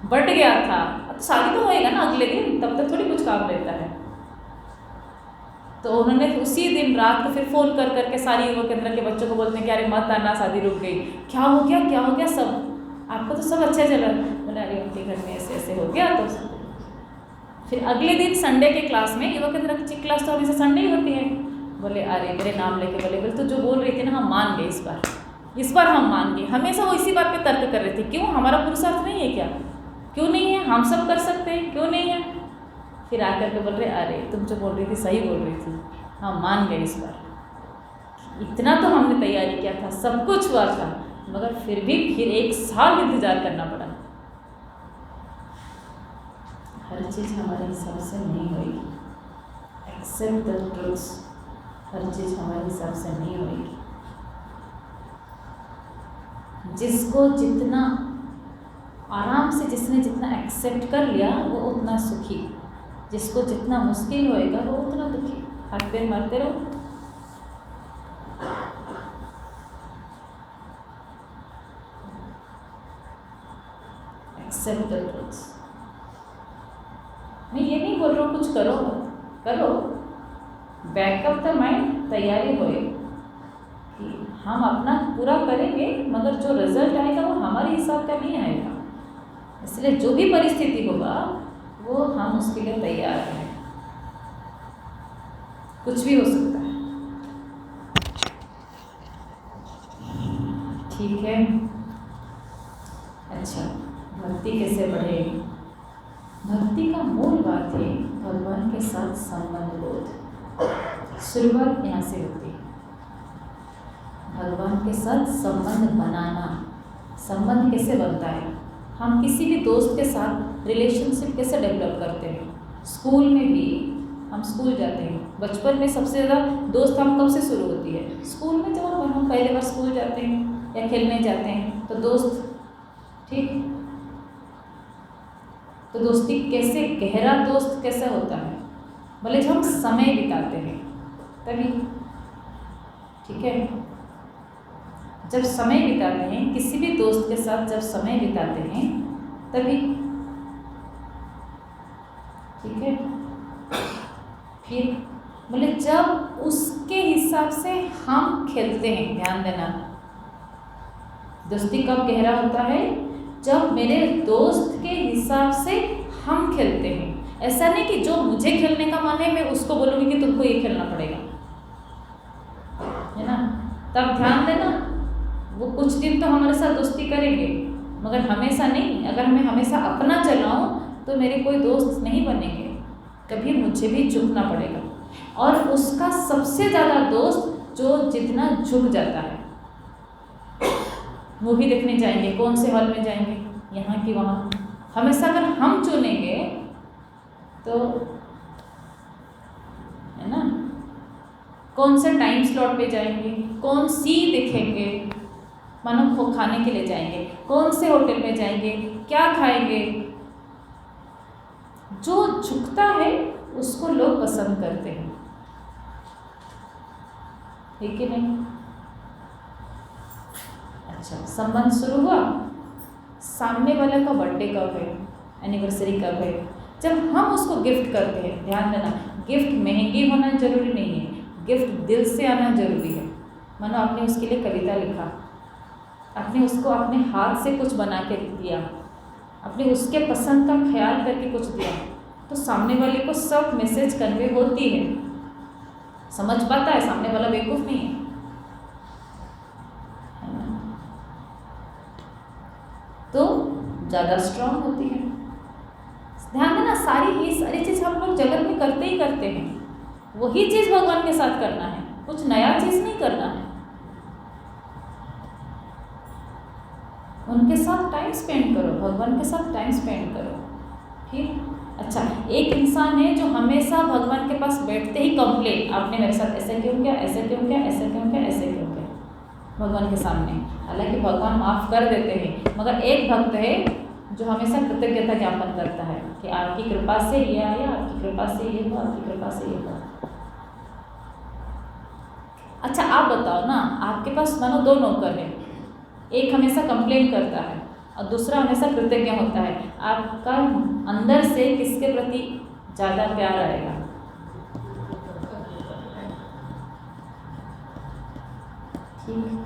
बट गया था, अब शादी तो होएगा ना अगले दिन, तब तक थोड़ी कुछ काम रहता है। तो उन्होंने उसी दिन रात को फिर फ़ोन कर करके सारी युवा केंद्र के बच्चों को बोलते हैं कि अरे मत आना, शादी रुक गई। क्या हो गया, क्या हो गया, सब आपको तो सब अच्छा चला। बोले अरे उनके घर में ऐसे ऐसे हो गया। तो फिर अगले दिन संडे के क्लास में, युवा केंद्र की क्लास तो हमेशा संडे ही होती है। बोले अरे मेरे नाम लेके बोले तो जो बोल रही थी ना, हम मान गए, इस बार हम मान गए। हमेशा वो इसी बात पे तर्क कर रहे थे, क्यों, हमारा पुरुषार्थ नहीं है क्या, क्यों नहीं है, हम सब कर सकते हैं, क्यों नहीं है। फिर आकर के बोल रहे अरे तुम जो बोल रही थी सही बोल रही थी, हम मान गए इस बार। इतना तो हमने तैयारी किया था, सब कुछ हुआ था, मगर फिर भी फिर 1 साल इंतजार करना पड़ा। हर चीज़ हमारे हिसाब से नहीं होगी, एक्सेप्ट द ट्रूथ्स। हर चीज़ हमारे हिसाब से नहीं होगी। जिसको जितना आराम से, जिसने जितना एक्सेप्ट कर लिया वो उतना सुखी, जिसको जितना मुश्किल होएगा वो उतना दुखी। हाथ पैर मारते रहो। Except the truths. मैं ये नहीं बोल रहा हूँ कुछ करो करो, बैकअप द माइंड, तैयारी होए कि हम अपना पूरा करेंगे, मगर जो रिजल्ट आएगा वो हमारे हिसाब का नहीं आएगा। इसलिए जो भी परिस्थिति होगा वो हम उसके लिए तैयार हैं। कुछ भी हो सकता है। ठीक है। अच्छा, भक्ति कैसे बढ़े? भक्ति का मूल बात है भगवान के साथ संबंध बोध। शुरुआत यहाँ से होती है। भगवान के साथ संबंध बनाना। संबंध कैसे बनता है? हम किसी भी दोस्त के साथ रिलेशनशिप कैसे डेवलप करते हैं? स्कूल में भी हम स्कूल जाते हैं, बचपन में सबसे ज़्यादा दोस्त हम कब से शुरू होती है? स्कूल में। जब हम पहले बार स्कूल जाते हैं या खेलने जाते हैं तो दोस्त, ठीक, तो दोस्ती कैसे, गहरा दोस्त कैसा होता है? भले जब हम समय बिताते हैं तभी, ठीक है। जब समय बिताते हैं किसी भी दोस्त के साथ, जब समय बिताते हैं तभी, ठीक है। फिर बोले जब उसके हिसाब से हम खेलते हैं, ध्यान देना, दोस्ती कब गहरा होता है? जब मेरे दोस्त के हिसाब से हम खेलते हैं। ऐसा नहीं कि जो मुझे खेलने का मन है मैं उसको बोलूँगी कि तुमको ये खेलना पड़ेगा, है ना। तब ध्यान देना, वो कुछ दिन तो हमारे साथ दोस्ती करेंगे मगर हमेशा नहीं। अगर मैं हमेशा अपना चलाऊं तो मेरे कोई दोस्त नहीं बनेंगे, कभी मुझे भी झुकना पड़ेगा। और उसका सबसे ज़्यादा दोस्त जो जितना झुक जाता है। मूवी देखने जाएंगे, कौन से हॉल में जाएंगे, यहाँ की वहाँ। हमेशा अगर हम चुनेंगे तो, है ना, कौन से टाइम स्लॉट पे जाएंगे, कौन सी देखेंगे, मानो खाने के लिए जाएंगे, कौन से होटल में जाएंगे, क्या खाएंगे। जो झुकता है उसको लोग पसंद करते हैं, ठीक है नहीं? अच्छा, संबंध शुरू हुआ। सामने वाले का बर्थडे कब है, एनिवर्सरी कब है, जब हम उसको गिफ्ट करते हैं, ध्यान देना, गिफ्ट महंगी होना जरूरी नहीं है, गिफ्ट दिल से आना जरूरी है। मानो आपने उसके लिए कविता लिखा, आपने उसको अपने हाथ से कुछ बना के दिया, आपने उसके पसंद का ख्याल करके कुछ दिया, तो सामने वाले को सब मैसेज कन्वे होती है, समझ पाता है, सामने वाला बेवकूफ़ नहीं है। तो ज़्यादा स्ट्रांग होती है। ध्यान देना, सारी चीज़ हम लोग जगत में करते ही करते हैं। वही चीज़ भगवान के साथ करना है, कुछ नया चीज़ नहीं करना है। उनके साथ टाइम स्पेंड करो, भगवान के साथ टाइम स्पेंड करो, ठीक। अच्छा, एक इंसान है जो हमेशा भगवान के पास बैठते ही कंप्लेन, आपने मेरे साथ ऐसा क्यों किया, ऐसा क्यों किया, ऐसा क्यों किया, ऐसे क्यों किया, भगवान के सामने। हालांकि भगवान माफ़ कर देते हैं, मगर एक भक्त है जो हमेशा कृतज्ञता ज्ञापन करता है कि आपकी कृपा से ये आया, आपकी कृपा से ये हुआ, आपकी कृपा से ये हुआ। अच्छा, आप बताओ ना, आपके पास मानो दो नौकर हैं, एक हमेशा कंप्लेन करता है और दूसरा हमेशा कृतज्ञ होता है, आपका अंदर से किसके प्रति ज़्यादा प्यार आएगा? ठीक,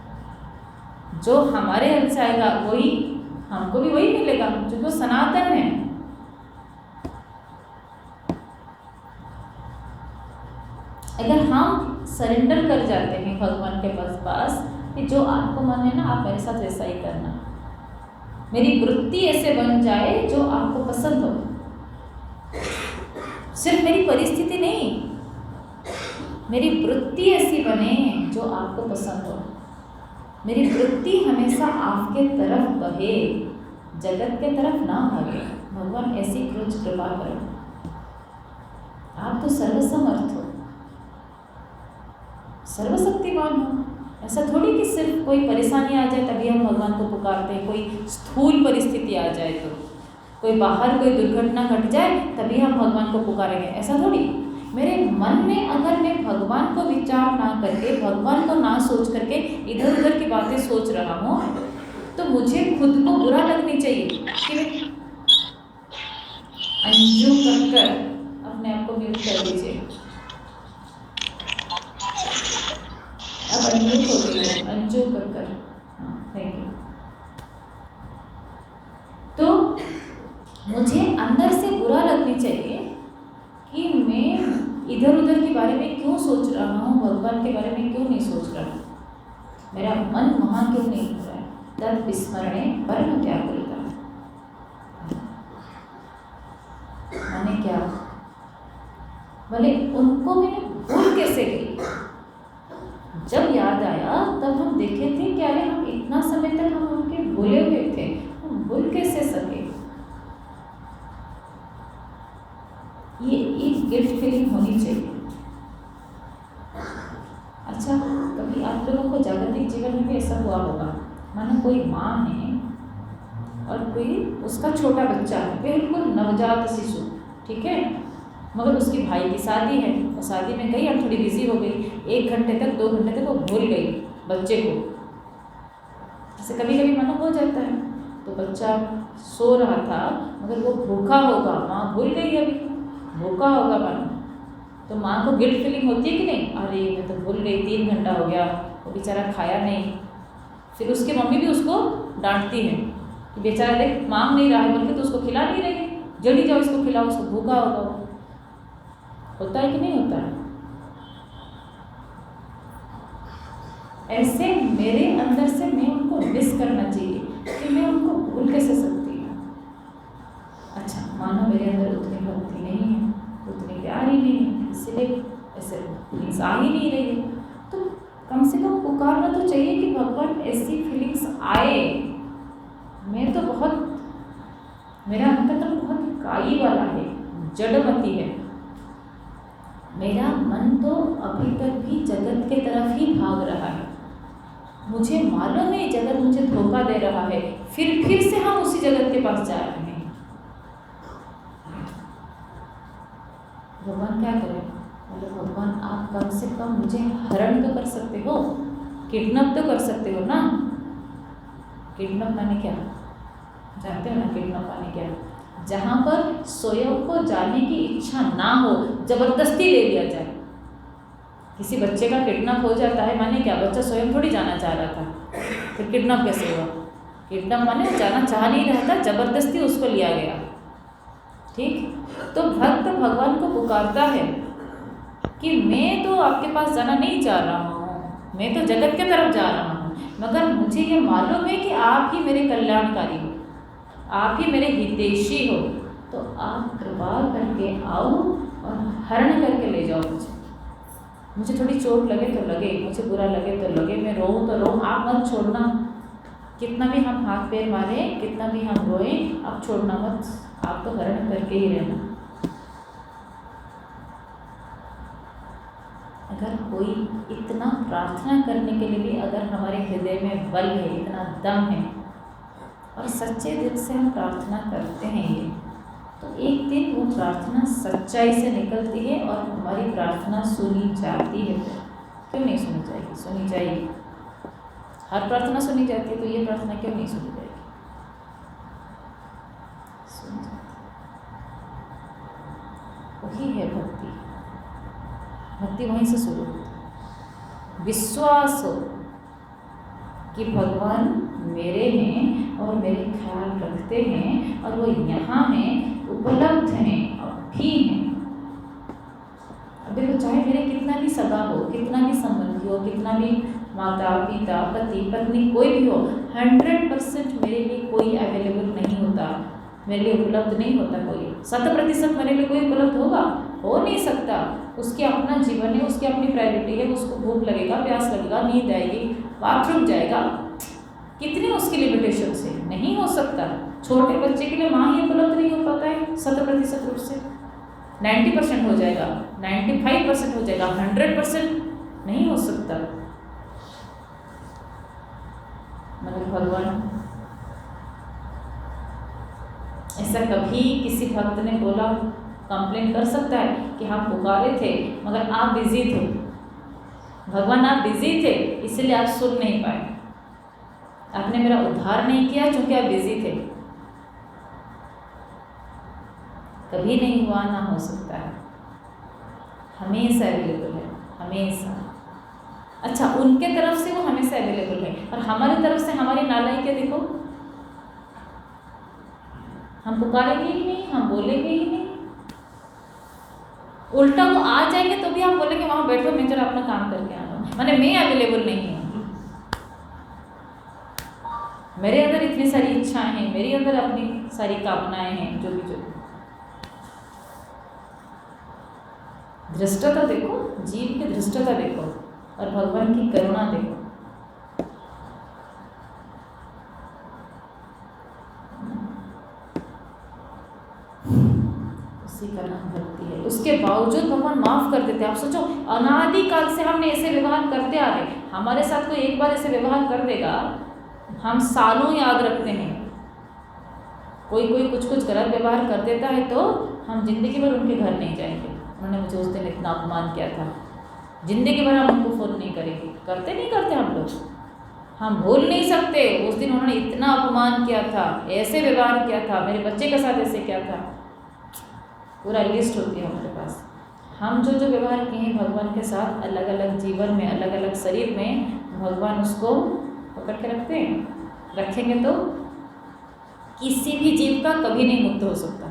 जो हमारे अंदर से आएगा वही हमको भी वही मिलेगा, जो सनातन है। अगर हम सरेंडर कर जाते हैं भगवान के पास कि जो आपको मन है ना, आप मेरे साथ वैसा ही करना, मेरी वृत्ति ऐसे बन जाए जो आपको पसंद हो, सिर्फ मेरी परिस्थिति नहीं, मेरी वृत्ति ऐसी बने जो आपको पसंद हो, मेरी वृत्ति हमेशा आपके तरफ बहे, जगत के तरफ ना भागे। भगवान ऐसी कृपा करो। आप तो सर्वसमर्थ हो, सर्वशक्तिमान हो। ऐसा थोड़ी कि सिर्फ कोई परेशानी आ जाए तभी हम भगवान को पुकारते हैं, कोई स्थूल परिस्थिति आ जाए तो, कोई बाहर कोई दुर्घटना घट जाए तभी हम भगवान को पुकारेंगे, ऐसा थोड़ी। मेरे मन में अगर मैं भगवान को विचार ना करके, भगवान को ना सोच करके इधर उधर की बातें सोच रहा हूँ तो मुझे खुद को बुरा लगनी चाहिए कि मैं अंजू कर अपने आप को म्यूट कर दीजिए। अब अनम्यूट हो गई है अंजू कर। हाँ, थैंक यू। तो मुझे अंदर से बुरा लगनी चाहिए कि मैं इधर उधर के बारे में क्यों सोच रहा हूँ, भगवान के बारे में क्यों नहीं सोच रहा, मेरा मन वहाँ क्यों नहीं हो रहा है। तद विस्मरणे परम व्याकुलता, माने क्या, भले उनको मैंने भूल कैसे गई। जब याद आया तब हम देखे थे कि अरे हम इतना समय तक हम उनके भूले हुए थे, हम भूल कैसे सके। ये एक गिल्ट फीलिंग होनी चाहिए। अच्छा, कभी आप लोगों को जागतिक जीवन में भी ऐसा हुआ होगा, मानो कोई माँ है और कोई उसका छोटा बच्चा है, बिल्कुल नवजात शिशु, ठीक है, मगर उसकी भाई की शादी है, और शादी में गई और थोड़ी बिजी हो गई, 1 घंटे तक 2 घंटे तक वो भूल गई बच्चे को। जैसे कभी कभी मानो हो जाता है, तो बच्चा सो रहा था मगर वो भूखा होगा, माँ भूल गई, अभी भूखा होगा मानो, तो माँ को गिल्ट फीलिंग होती है कि नहीं, अरे मैं तो भूल गई, 3 घंटा हो गया, वो बेचारा खाया नहीं। फिर उसकी मम्मी भी उसको डांटती है कि बेचारा देख मांग नहीं रहा है, बल्कि तो उसको खिला नहीं रही, जल्दी जाओ इसको खिलाओ, उसको भूखा होगा। होता है कि नहीं होता है? ऐसे मेरे अंदर से मैं उनको मिस करना चाहिए कि मैं उनको भूल कैसे सकती हूँ। अच्छा, मानो मेरे अंदर उतनी भक्ति नहीं है, उतनी प्यार ही नहीं है, इसलिए ऐसे फीलिंग्स आ ही नहीं रही है, तो कम से कम पुकारना तो चाहिए कि भगवान ऐसी फीलिंग्स आए। मैं तो बहुत, मेरा अंतर्मन बहुत काई वाला है, जड़मती है, मेरा मन तो अभी तक भी जगत के तरफ ही भाग रहा है। मुझे मालूम है जगत मुझे धोखा दे रहा है, फिर से हम उसी जगत के पास जा रहे हैं। भगवान क्या करें? बोले भगवान आप कम से कम मुझे हरण तो कर सकते हो, किडनैप तो कर सकते हो ना। किडनैप माने क्या जानते हो ना? किडनैप माने क्या? जहाँ पर स्वयं को जाने की इच्छा ना हो, जबरदस्ती ले लिया जाए। किसी बच्चे का किडनैप हो जाता है, माने क्या, बच्चा स्वयं थोड़ी जाना चाह रहा था, फिर किडनैप कैसे हुआ? किडनैप माने वो जाना चाह नहीं रहा था, जबरदस्ती उसको लिया गया। ठीक, तो भक्त भगवान को पुकारता है कि मैं तो आपके पास जाना नहीं चाह रहा हूँ, मैं तो जगत के तरफ जा रहा हूँ, मगर मुझे ये मालूम है कि आप ही मेरे कल्याणकारी हो, आप ही मेरे हितैषी हो, तो आप कृपा करके आओ और हरण करके ले जाओ मुझे थोड़ी चोट लगे तो लगे, मुझे बुरा लगे तो लगे, मैं रोऊँ तो रोऊँ, आप मत छोड़ना। कितना भी हम हाथ पैर मारें, कितना भी हम रोएं, आप छोड़ना मत, आप तो हरण करके ही रहना। अगर कोई इतना प्रार्थना करने के लिए भी अगर हमारे हृदय में बल है, इतना दम है, और सच्चे दिल से हम प्रार्थना करते हैं ये, तो एक दिन वो प्रार्थना सच्चाई से निकलती है और हमारी प्रार्थना सुनी जाती है। क्यों नहीं सुनी जाएगी? सुनी जाएगी। हर प्रार्थना सुनी जाती है, तो ये प्रार्थना क्यों नहीं सुनी जाएगी? सुनी जाती। वही है भक्ति। भक्ति वहीं से शुरू होती है। विश्वास हो कि भगवान मेरे हैं और मेरे ख्याल रखते हैं, और वो यहाँ हैं, उपलब्ध हैं, अभी हैं। अब देखो, चाहे मेरे कितना भी सगा हो, कितना भी संबंधी हो, कितना भी माता पिता पति पत्नी कोई भी हो, 100% मेरे लिए कोई अवेलेबल नहीं होता, मेरे लिए उपलब्ध नहीं होता कोई। 100% मेरे लिए कोई उपलब्ध होगा? हो नहीं सकता। उसके अपना जीवन है, उसकी अपनी प्रायोरिटी है, उसको भूख लगेगा, प्यास लगेगा, नींद आएगी, बाथरूम जाएगा, कितने उसकी लिमिटेशन से नहीं हो सकता। छोटे बच्चे के लिए माँ ही उपलब्ध नहीं हो पाता है 100% रूप से। 90% हो जाएगा, 95% हो जाएगा, 100% नहीं हो सकता। मगर भगवान, ऐसा कभी किसी भक्त ने बोला, कंप्लेन कर सकता है कि हम पुकारे थे मगर आप बिजी थे, भगवान आप बिजी थे इसलिए आप सुन नहीं पाए? आपने मेरा उद्धार नहीं किया क्योंकि आप बिजी थे, कभी नहीं हुआ, ना हो सकता है, हमेशा अवेलेबल है, हमेशा। अच्छा, उनके तरफ से वो हमेशा अवेलेबल है, और हमारी तरफ से हमारी नालायकी क्या देखो, हम पुकारेंगे ही नहीं, हम बोलेंगे ही नहीं, उल्टा वो आ जाएंगे तो भी हम बोलेंगे वहाँ बैठो, मैं जरा अपना काम करके आ रहा हूँ, माने मैं अवेलेबल नहीं हूँ। मेरे अंदर इतनी सारी इच्छाएं हैं, मेरे अंदर अपनी सारी कामनाएं हैं, जो भी धृष्टता देखो, जीव की धृष्टता देखो, और भगवान की करुणा देखो। उसी का नाम भक्ति है। उसके बावजूद भगवान माफ कर देते हैं। आप सोचो, अनादिकाल से हमने ऐसे व्यवहार करते आ रहे, हमारे साथ कोई एक बार ऐसे व्यवहार कर देगा, हम सालों याद रखते हैं। कोई कुछ गलत व्यवहार कर देता है तो हम जिंदगी भर उनके घर नहीं जाएंगे, उन्होंने मुझे उस दिन इतना अपमान किया था, जिंदगी भर हम उनको फोन नहीं करेंगे। नहीं करते हम लोग, हम भूल नहीं सकते उस दिन उन्होंने इतना अपमान किया था, ऐसे व्यवहार किया था, मेरे बच्चे के साथ ऐसे किया था, पूरा लिस्ट होती है हमारे पास। हम जो व्यवहार किए हैं भगवान के साथ, अलग अलग जीवन में, अलग अलग शरीर में, भगवान उसको पकड़ के रखते हैं। रखेंगे तो किसी भी जीव का कभी नहीं मुक्त हो सकता।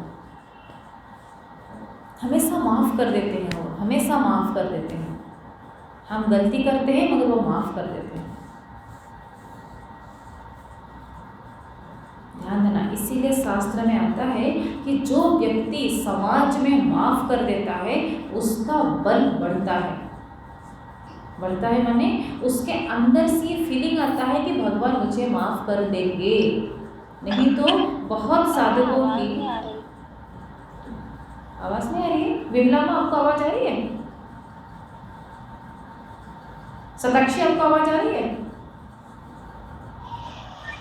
हमेशा माफ़ कर देते हैं वो, हमेशा माफ़ कर देते हैं। हम गलती करते हैं मगर वो माफ़ कर देते हैं। ध्यान देना, इसीलिए शास्त्र में आता है कि जो व्यक्ति समाज में माफ़ कर देता है उसका बल बढ़ता है। बढ़ता है माने उसके अंदर से ये फीलिंग आता है कि भगवान मुझे माफ़ कर देंगे। नहीं तो बहुत साधकों की आवाज़ नहीं आ रही है। विमला माँ, आपको आवाज़ आ रही है? सताक्षी, आपको आवाज़ आ रही है?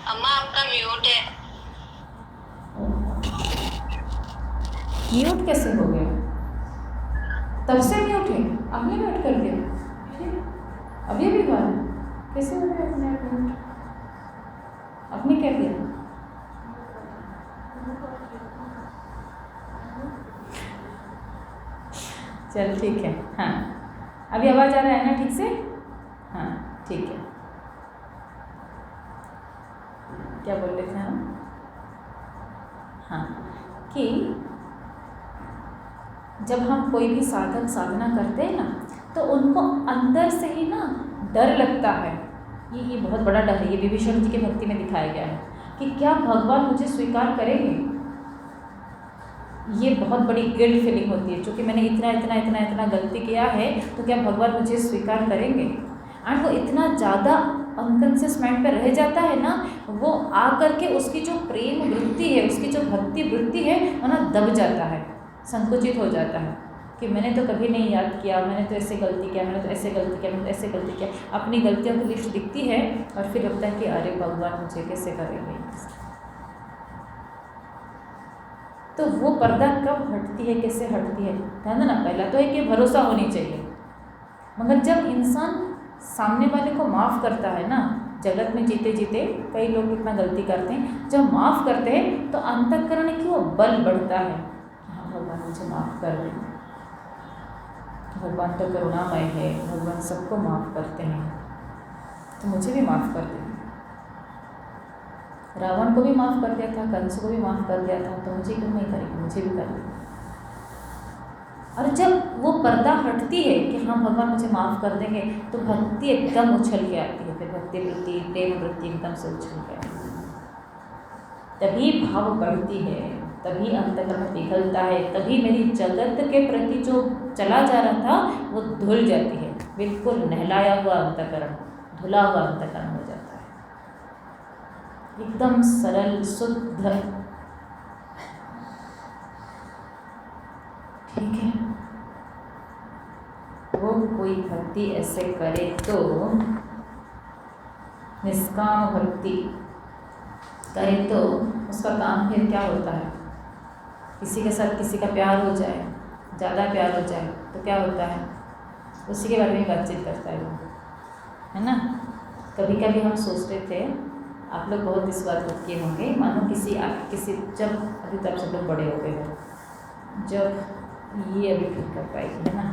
अम्मा आपका म्यूट है। म्यूट कैसे हो गया? तब से म्यूट है, आपने म्यूट कर दिया? अभी भी बात कैसे हो गया? अपने आप म्यूट आपने क्या किया? चल ठीक है। हाँ, अभी आवाज़ आ रहा है ना ठीक से? हाँ ठीक है। क्या बोल रहे थे हम? हाँ, कि जब हम कोई भी साधक साधना करते हैं ना, तो उनको अंदर से ही ना डर लगता है। ये बहुत बड़ा डर है। ये विभीषण जी की भक्ति में दिखाया गया है कि क्या भगवान मुझे स्वीकार करेंगे। ये बहुत बड़ी गिल्ट फीलिंग होती है, क्योंकि मैंने इतना गलती किया है, तो क्या भगवान मुझे स्वीकार करेंगे। एंड वो इतना ज़्यादा अनकॉन्शियस माइंड पे रह जाता है ना, वो आ करके उसकी जो प्रेम वृत्ति है, उसकी जो भक्ति वृत्ति है, वो ना दब जाता है, संकुचित हो जाता है कि मैंने तो कभी नहीं याद किया, मैंने तो ऐसे गलती किया, मैंने तो ऐसे गलती किया, मैंने तो ऐसे गलती किया। अपनी गलतियों की लिस्ट दिखती है और फिर लगता है कि अरे भगवान मुझे कैसे करेंगे। तो वो पर्दा कब हटती है, कैसे हटती है? ध्यान देना, पहला तो है कि भरोसा होनी चाहिए। मगर जब इंसान सामने वाले को माफ़ करता है ना, जगत में जीते जीते कई लोग इतना गलती करते हैं, जब माफ़ करते हैं तो अंतःकरण की वो बल बढ़ता है। हाँ, भगवान मुझे माफ़ कर दें, भगवान तो करुणामय है, भगवान सबको माफ़ करते हैं, तो मुझे भी माफ़ कर दें। रावण को भी माफ़ कर दिया था, कंस को भी माफ़ कर दिया था, तो मुझे क्यों नहीं करेंगे, मुझे भी कर दें। और जब वो पर्दा हटती है कि हाँ भगवान मुझे माफ़ कर देंगे, तो भक्ति एकदम उछल के आती है। फिर भक्ति वृत्ति, प्रेम वृत्ति एकदम से उछल के आती है। तभी भाव बढ़ती है, तभी अंतःकरण पिघलता है, तभी मेरी जगत के प्रति जो चला जा रहा था वो धुल जाती है। बिल्कुल नहलाया हुआ अंतःकरण, धुला हुआ अंतःकरण हो जाता है, एकदम सरल शुद्ध। ठीक है, वो कोई भक्ति ऐसे करे तो, निष्काम भक्ति करे तो उसका काम फिर क्या होता है? किसी के साथ किसी का प्यार हो जाए, ज़्यादा प्यार हो जाए तो क्या होता है? उसी के बारे में बातचीत करता है वो, है ना। कभी कभी हम सोचते थे आप लोग बहुत इस बात को किए होंगे, मानो किसी जब अभी तक सब लोग बड़े हो गए हो, जब ये अभी ठीक कर पाएगी है ना,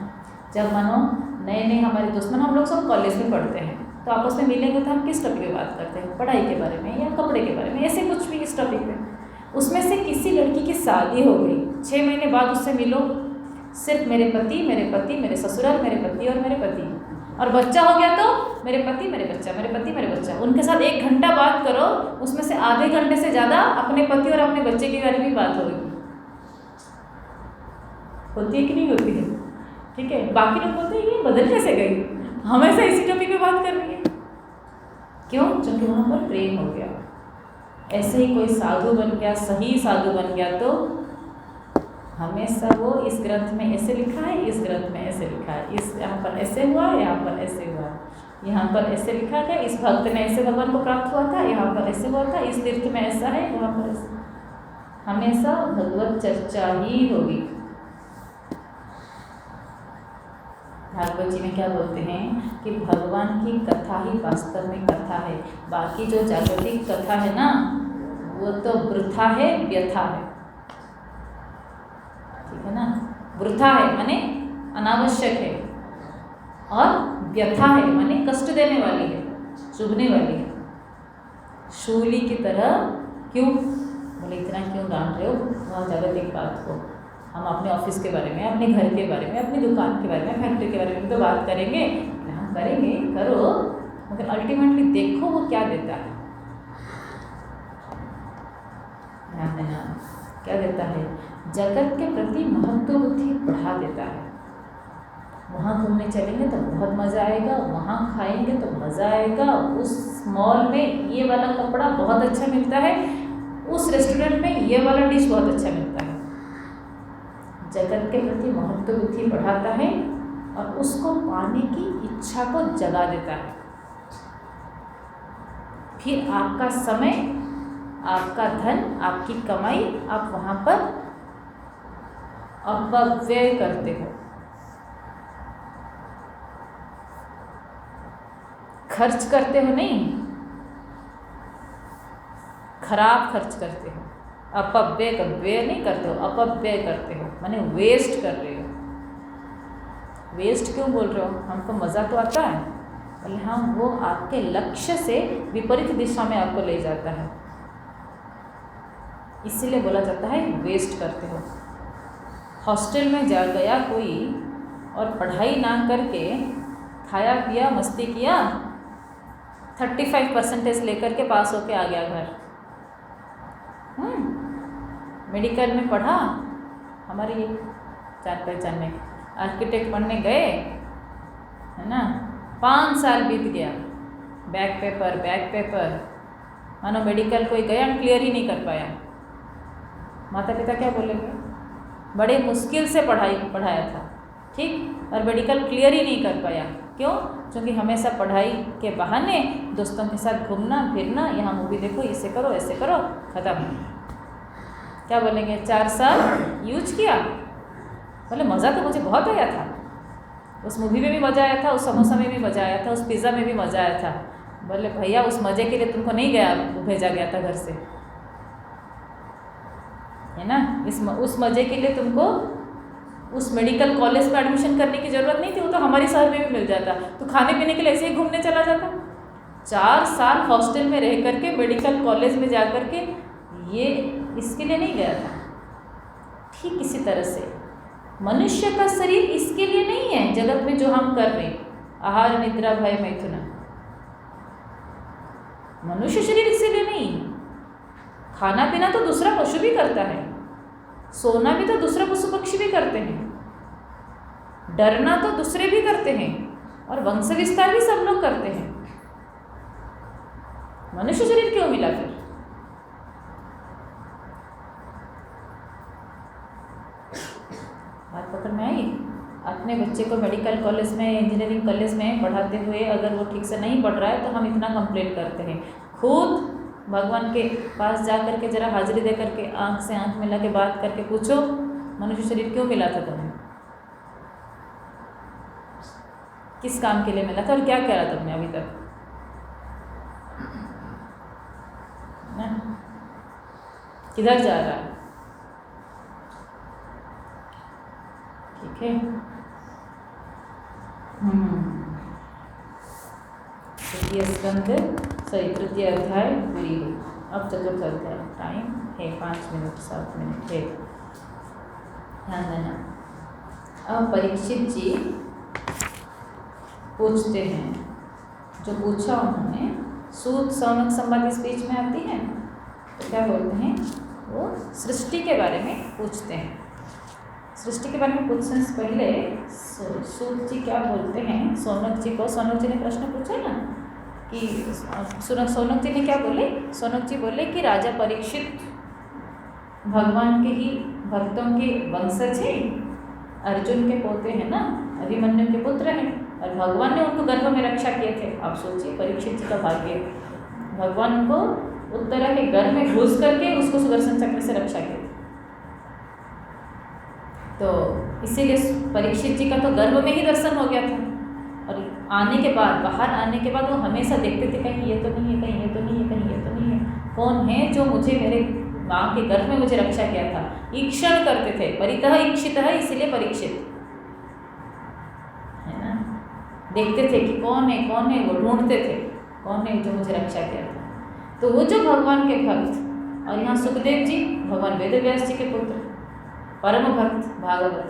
जब मानो नए नए हमारे दोस्त, मानो हम लोग सब कॉलेज में पढ़ते हैं तो आपस में मिलेंगे तो हम किस टॉपिक पे बात करते हैं, पढ़ाई के बारे में या कपड़े के बारे में, ऐसे कुछ भी इस टॉपिक पे। उसमें से किसी लड़की की शादी हो गई, 6 महीने बाद उससे मिलो, सिर्फ मेरे पति, मेरे ससुराल, मेरे पति और मेरे पति, और बच्चा हो गया तो मेरे पति, मेरे बच्चा, मेरे पति, मेरे बच्चा। उनके साथ 1 घंटा बात करो, उसमें से आधे घंटे से ज़्यादा अपने पति और अपने बच्चे के बारे में बात होगी। होती है कि नहीं होती है? ठीक है। बाकी लोग बोलते हैं ये बदल कैसे गई, हमेशा इसी टॉपिक पे बात कर रही है। क्यों? क्योंकि वहाँ पर प्रेम हो गया। ऐसे ही कोई साधु बन गया, सही साधु बन गया तो हमेशा वो इस ग्रंथ में ऐसे लिखा है, इस ग्रंथ में ऐसे लिखा है, इस यहाँ पर ऐसे हुआ, यहाँ पर ऐसे हुआ, यहाँ पर ऐसे लिखा है, इस भक्त ने ऐसे भगवान को प्राप्त हुआ था, यहाँ पर ऐसे हुआ था, इस तीर्थ में ऐसा है, वहाँ पर ऐसा। हमेशा भगवत चर्चा ही होगी। भागवत जी में क्या बोलते हैं कि भगवान की कथा ही वास्तव में कथा है, बाकी जो जागतिक कथा है ना वो तो वृथा है, व्यथा है। ठीक है ना, वृथा है माने अनावश्यक है, और व्यथा है माने कष्ट देने वाली है, चुभने वाली है। शूली की तरह। क्यों बोले इतना क्यों डांट रहे हो वह जागतिक बात को? हम अपने ऑफिस के बारे में, अपने घर के बारे में, अपनी दुकान के बारे में, फैक्ट्री के बारे में तो बात करेंगे, हम करेंगे, करो, मगर अल्टीमेटली देखो वो क्या देता है। ध्यान देना, क्या देता है? जगत के प्रति महत्व बुद्धि बढ़ा देता है। वहाँ घूमने चलेंगे तो बहुत मज़ा आएगा, वहाँ खाएंगे तो मज़ा आएगा, उस मॉल में ये वाला कपड़ा बहुत अच्छा मिलता है, उस रेस्टोरेंट में ये वाला डिश बहुत अच्छा मिलता है। जगत के प्रति महत्व बुद्धि बढ़ाता है और उसको पाने की इच्छा को जगा देता है। फिर आपका समय, आपका धन, आपकी कमाई आप वहाँ पर अपव्यय करते हो, खर्च करते हो, नहीं खराब खर्च करते हो। अपव्यय कर, व्यय नहीं करते हो, अपव्यय करते हो माने वेस्ट कर रहे हो। वेस्ट क्यों बोल रहे हो? हमको मज़ा तो आता है, बोले हाँ, वो आपके लक्ष्य से विपरीत दिशा में आपको ले जाता है, इसीलिए बोला जाता है वेस्ट करते हो। हॉस्टल में जा गया कोई और पढ़ाई ना करके खाया पिया मस्ती किया, 35% लेकर के पास होके आ गया घर। मेडिकल में पढ़ा, हमारे ये जान पहचान में आर्किटेक्ट पढ़ने गए है ना, 5 साल बीत गया, बैक पेपर, मानो मेडिकल कोई गया क्लियर ही नहीं कर पाया। माता पिता क्या बोलेंगे? बड़े मुश्किल से पढ़ाया था, ठीक, और मेडिकल क्लियर ही नहीं कर पाया। क्यों? क्योंकि हमेशा पढ़ाई के बहाने दोस्तों के साथ घूमना फिरना, यहाँ मूवी देखो, इसे करो, ऐसे करो, ख़त्म। क्या बोलेंगे? 4 साल यूज किया, बोले मज़ा तो मुझे बहुत आया था, उस मूवी में भी मज़ा आया था, उस समोसा में भी मज़ा आया था, उस पिज़्ज़ा में भी मज़ा आया था। बोले भैया उस मज़े के लिए तुमको नहीं गया, भेजा गया था घर से, है ना। उस मज़े के लिए तुमको उस मेडिकल कॉलेज में एडमिशन करने की ज़रूरत नहीं थी, वो तो हमारे शहर में भी मिल जाता, तो खाने पीने के लिए ऐसे ही घूमने चला जाता। 4 साल हॉस्टल में रह करके मेडिकल कॉलेज में जा कर के ये इसके लिए नहीं गया था। ठीक इसी तरह से मनुष्य का शरीर इसके लिए नहीं है जगत में जो हम कर रहे, आहार निद्रा भय मैथुन, मनुष्य शरीर इसीलिए नहीं। खाना पीना तो दूसरा पशु भी करता है, सोना भी तो दूसरा पशु पक्षी भी करते हैं, डरना तो दूसरे भी करते हैं, और वंश विस्तार भी सब लोग करते हैं। मनुष्य शरीर क्यों मिला फिर? बात पकड़ में आई? अपने बच्चे को मेडिकल कॉलेज में, इंजीनियरिंग कॉलेज में पढ़ाते हुए अगर वो ठीक से नहीं पढ़ रहा है तो हम इतना कंप्लेंट करते हैं। खुद भगवान के पास जा कर के जरा हाजिरी दे करके आँख से आँख मिला के बात करके पूछो, मनुष्य शरीर क्यों मिला था तुम्हें? किस काम के लिए मिला था और क्या करा तुमने अभी तक? किधर जा रहा है? ठीक है। तृतीय अध्याय पूरी हुई। अब चतुर्थ अध्याय, टाइम है 5 मिनट 7 मिनट है, ध्यान देना। अब परीक्षित जी पूछते हैं, जो पूछा उन्होंने, सूत सौनक संवाद इस बीच में आती है, तो क्या बोलते हैं, वो सृष्टि के बारे में पूछते हैं। सृष्टि के बारे में पूछने से पहले सूत जी क्या बोलते हैं सौनक जी को। सौनक जी ने प्रश्न पूछा ना कि सौनक जी ने क्या बोले, सौनक जी बोले कि राजा परीक्षित भगवान के ही भक्तों के वंशज हैं, अर्जुन के पोते हैं ना, अभिमन्यु के पुत्र हैं, और भगवान ने उनको गर्भ में रक्षा किए थे। आप सोचिए परीक्षित जी का भाग्य, भगवान उनको उत्तरा के गर्भ में घुस करके उसको सुदर्शन चक्र से रक्षा किए थे। तो इसीलिए परीक्षित जी का तो गर्भ में ही दर्शन हो गया था, और आने के बाद, बाहर आने के बाद वो हमेशा देखते थे कहीं ये तो नहीं है, कहीं ये तो नहीं है, कहीं ये तो नहीं है, कौन है जो मुझे मेरे माँ के गर्भ में मुझे रक्षा किया था। ईक्षण करते थे, परितः ईक्षित है इसीलिए परीक्षित है ना, देखते थे कि कौन है कौन है, वो ढूंढते थे कौन है जो मुझे रक्षा किया था। तो वो जो भगवान के भक्त, और यहाँ सुखदेव जी भगवान वेद व्यास जी के पुत्र, परम भक्त भागवत,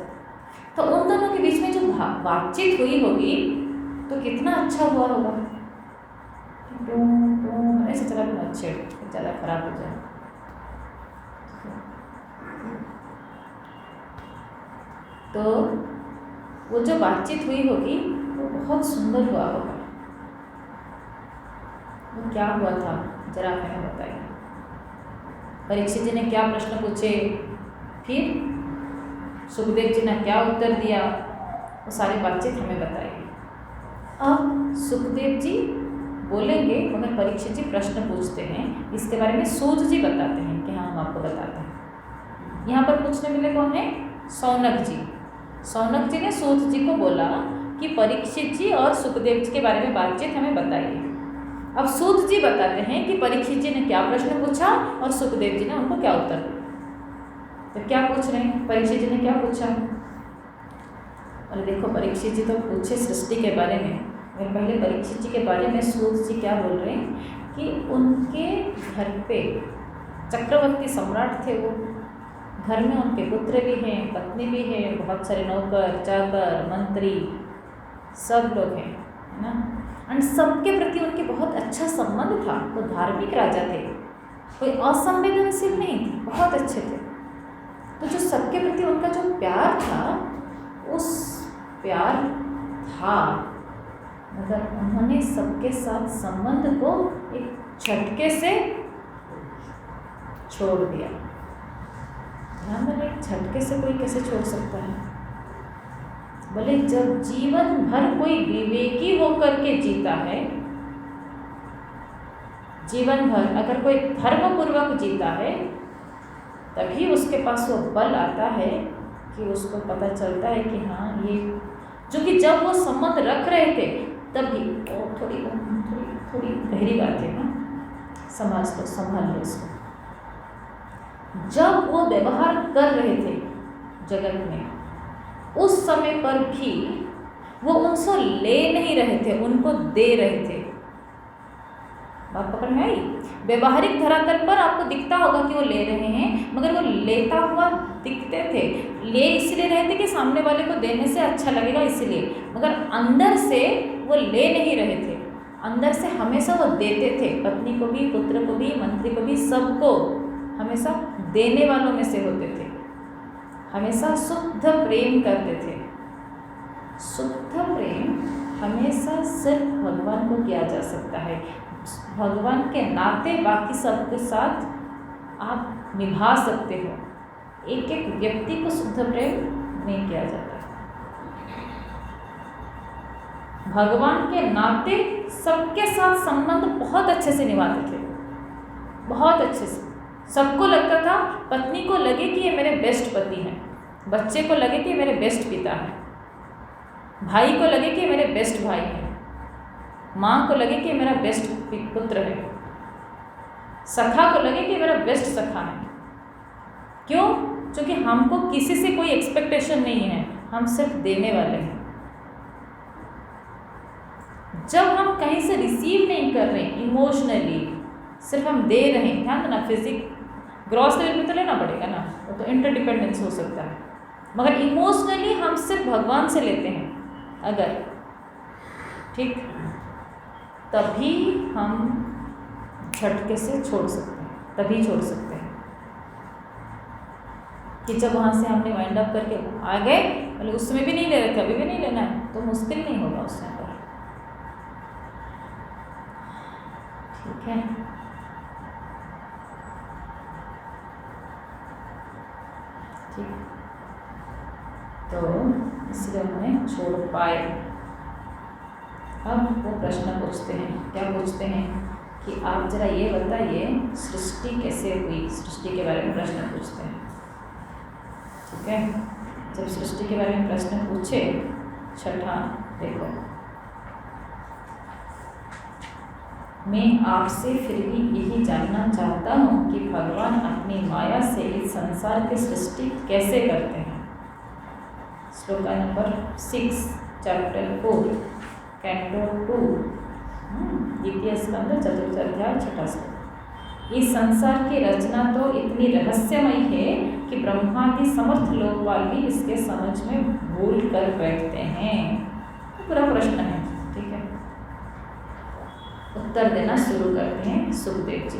तो उन दोनों के बीच में जो बातचीत हुई होगी तो कितना अच्छा हुआ होगा। ऐसे चला भी अच्छे, ज़्यादा खराब हो जाए। तो वो जो बातचीत हुई होगी वो बहुत सुंदर हुआ होगा। वो क्या हुआ था जरा हमें बताइए। परीक्षित जी ने क्या प्रश्न पूछे, फिर सुखदेव जी ने क्या उत्तर दिया, वो सारी बातचीत हमें बताइए। अब सुखदेव जी बोलेंगे मगर परीक्षित जी प्रश्न पूछते हैं, इसके बारे में सूत जी बताते हैं कि हाँ हम आपको बताते हैं। यहाँ पर पूछने मिले कौन है, सौनक जी। सौनक जी ने सूत जी को बोला कि परीक्षित जी और सुखदेव जी के बारे में बातचीत हमें बताइए। अब सूत जी बताते हैं कि परीक्षित जी ने क्या प्रश्न पूछा और सुखदेव जी ने उनको क्या उत्तर दिया। तो क्या पूछ रहे हैं, परीक्षित जी ने क्या पूछा, और देखो परीक्षित जी तो पूछे सृष्टि के बारे में, और पहले परीक्षित जी के बारे में सूत जी क्या बोल रहे हैं कि उनके घर पे चक्रवर्ती सम्राट थे, वो घर में उनके पुत्र भी हैं, पत्नी भी है, बहुत सारे नौकर चाकर मंत्री सब लोग हैं, है ना, और सबके प्रति उनके बहुत अच्छा संबंध था। वो धार्मिक राजा थे, कोई असंवेदनशील नहीं थे, बहुत अच्छे थे। तो जो सबके प्रति उनका जो प्यार था, उस प्यार था, मगर उन्होंने सबके साथ संबंध को एक झटके से छोड़ दिया। ध्यान में, एक झटके से कोई कैसे छोड़ सकता है। बोले जब जीवन भर कोई विवेकी होकर के जीता है, जीवन भर अगर कोई धर्म पूर्वक जीता है, तभी उसके पास वो बल आता है कि उसको पता चलता है कि हाँ ये, जो कि जब वो संबंध रख रहे थे तभी वो थोड़ी गहरी बात है ना, संभाल लो इसको। जब वो व्यवहार कर रहे थे जगत में, उस समय पर भी वो उनसे ले नहीं रहे थे, उनको दे रहे थे। बात पकड़ में आई। व्यवहारिक धरातल पर आपको दिखता होगा कि वो ले रहे हैं, मगर वो लेता हुआ दिखते थे। ले इसलिए रहे थे कि सामने वाले को देने से अच्छा लगेगा इसलिए, मगर अंदर से वो ले नहीं रहे थे। अंदर से हमेशा वो देते थे, पत्नी को भी, पुत्र को भी, मंत्री को भी, सबको हमेशा देने वालों में से होते थे। हमेशा शुद्ध प्रेम करते थे। शुद्ध प्रेम हमेशा सिर्फ भगवान को किया जा सकता है। भगवान के नाते बाकी सबके साथ आप निभा सकते हो। एक एक व्यक्ति को शुद्ध प्रेम नहीं किया जाता। भगवान के नाते सबके साथ संबंध बहुत अच्छे से निभाते थे, बहुत अच्छे से। सबको लगता था, पत्नी को लगे कि ये मेरे बेस्ट पति हैं, बच्चे को लगे कि ये मेरे बेस्ट पिता हैं, भाई को लगे कि ये मेरे बेस्ट भाई हैं, माँ को लगे कि ये मेरा बेस्ट पुत्र है, सखा को लगे कि ये मेरा बेस्ट सखा है। क्यों? क्योंकि हमको किसी से कोई एक्सपेक्टेशन नहीं है, हम सिर्फ देने वाले हैं। जब हम कहीं से रिसीव नहीं कर रहे इमोशनली, सिर्फ हम दे रहे हैं, ध्यान देना, ग्रॉस लेवल पे तो लेना पड़ेगा ना, वो तो इंटरडिपेंडेंस हो सकता है, मगर इमोशनली हम सिर्फ भगवान से लेते हैं अगर, ठीक, तभी हम झटके से छोड़ सकते हैं, तभी छोड़ सकते हैं। कि जब वहाँ से हमने वाइंड अप करके आ गए, मतलब उस समय भी नहीं ले रहे थे, अभी भी नहीं लेना है, तो मुश्किल नहीं होगा उस समय पर, ठीक है। ठीक, तो इसलिए उन्हें छोड़ पाए। अब वो प्रश्न पूछते हैं, क्या पूछते हैं कि आप जरा ये बताइए सृष्टि कैसे हुई, सृष्टि के बारे में प्रश्न पूछते हैं, ठीक है। जब सृष्टि के बारे में प्रश्न पूछे, छठा देखो, मैं आपसे फिर भी यही जानना चाहता हूँ कि भगवान अपनी माया से इस संसार की सृष्टि कैसे करते हैं। श्लोका नंबर 6 चैप्टर 4 कैंटो 2 द्वितीय स्कंद 4th अध्याय 6 श्लोक। इस संसार की रचना तो इतनी रहस्यमयी है कि ब्रह्मादि समर्थ लोकपाल भी इसके समझ में भूल कर बैठते हैं। पूरा प्रश्न है, ठीक है। उत्तर देना शुरू करते हैं सुखदेव जी।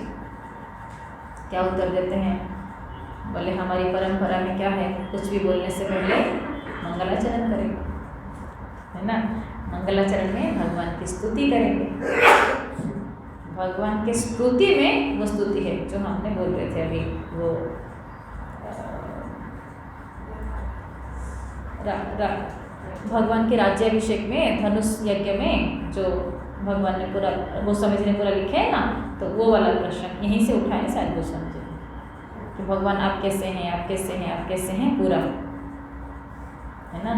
क्या उत्तर देते हैं? बोले हमारी परंपरा में क्या है, कुछ भी बोलने से पहले मंगलाचरण करेंगे, है ना। मंगलाचरण में भगवान की स्तुति करेंगे। भगवान के स्तुति में वो स्तुति है जो हमने बोल रहे थे अभी, वो भगवान के राज्याभिषेक में, धनुष यज्ञ में जो भगवान ने पूरा, गोस्वामी जी ने पूरा लिखे है ना, तो वो वाला प्रश्न यहीं से उठाए शायद गोस्वामी जी कि भगवान आप कैसे हैं, आप कैसे हैं, आप कैसे हैं, पूरा, है ना।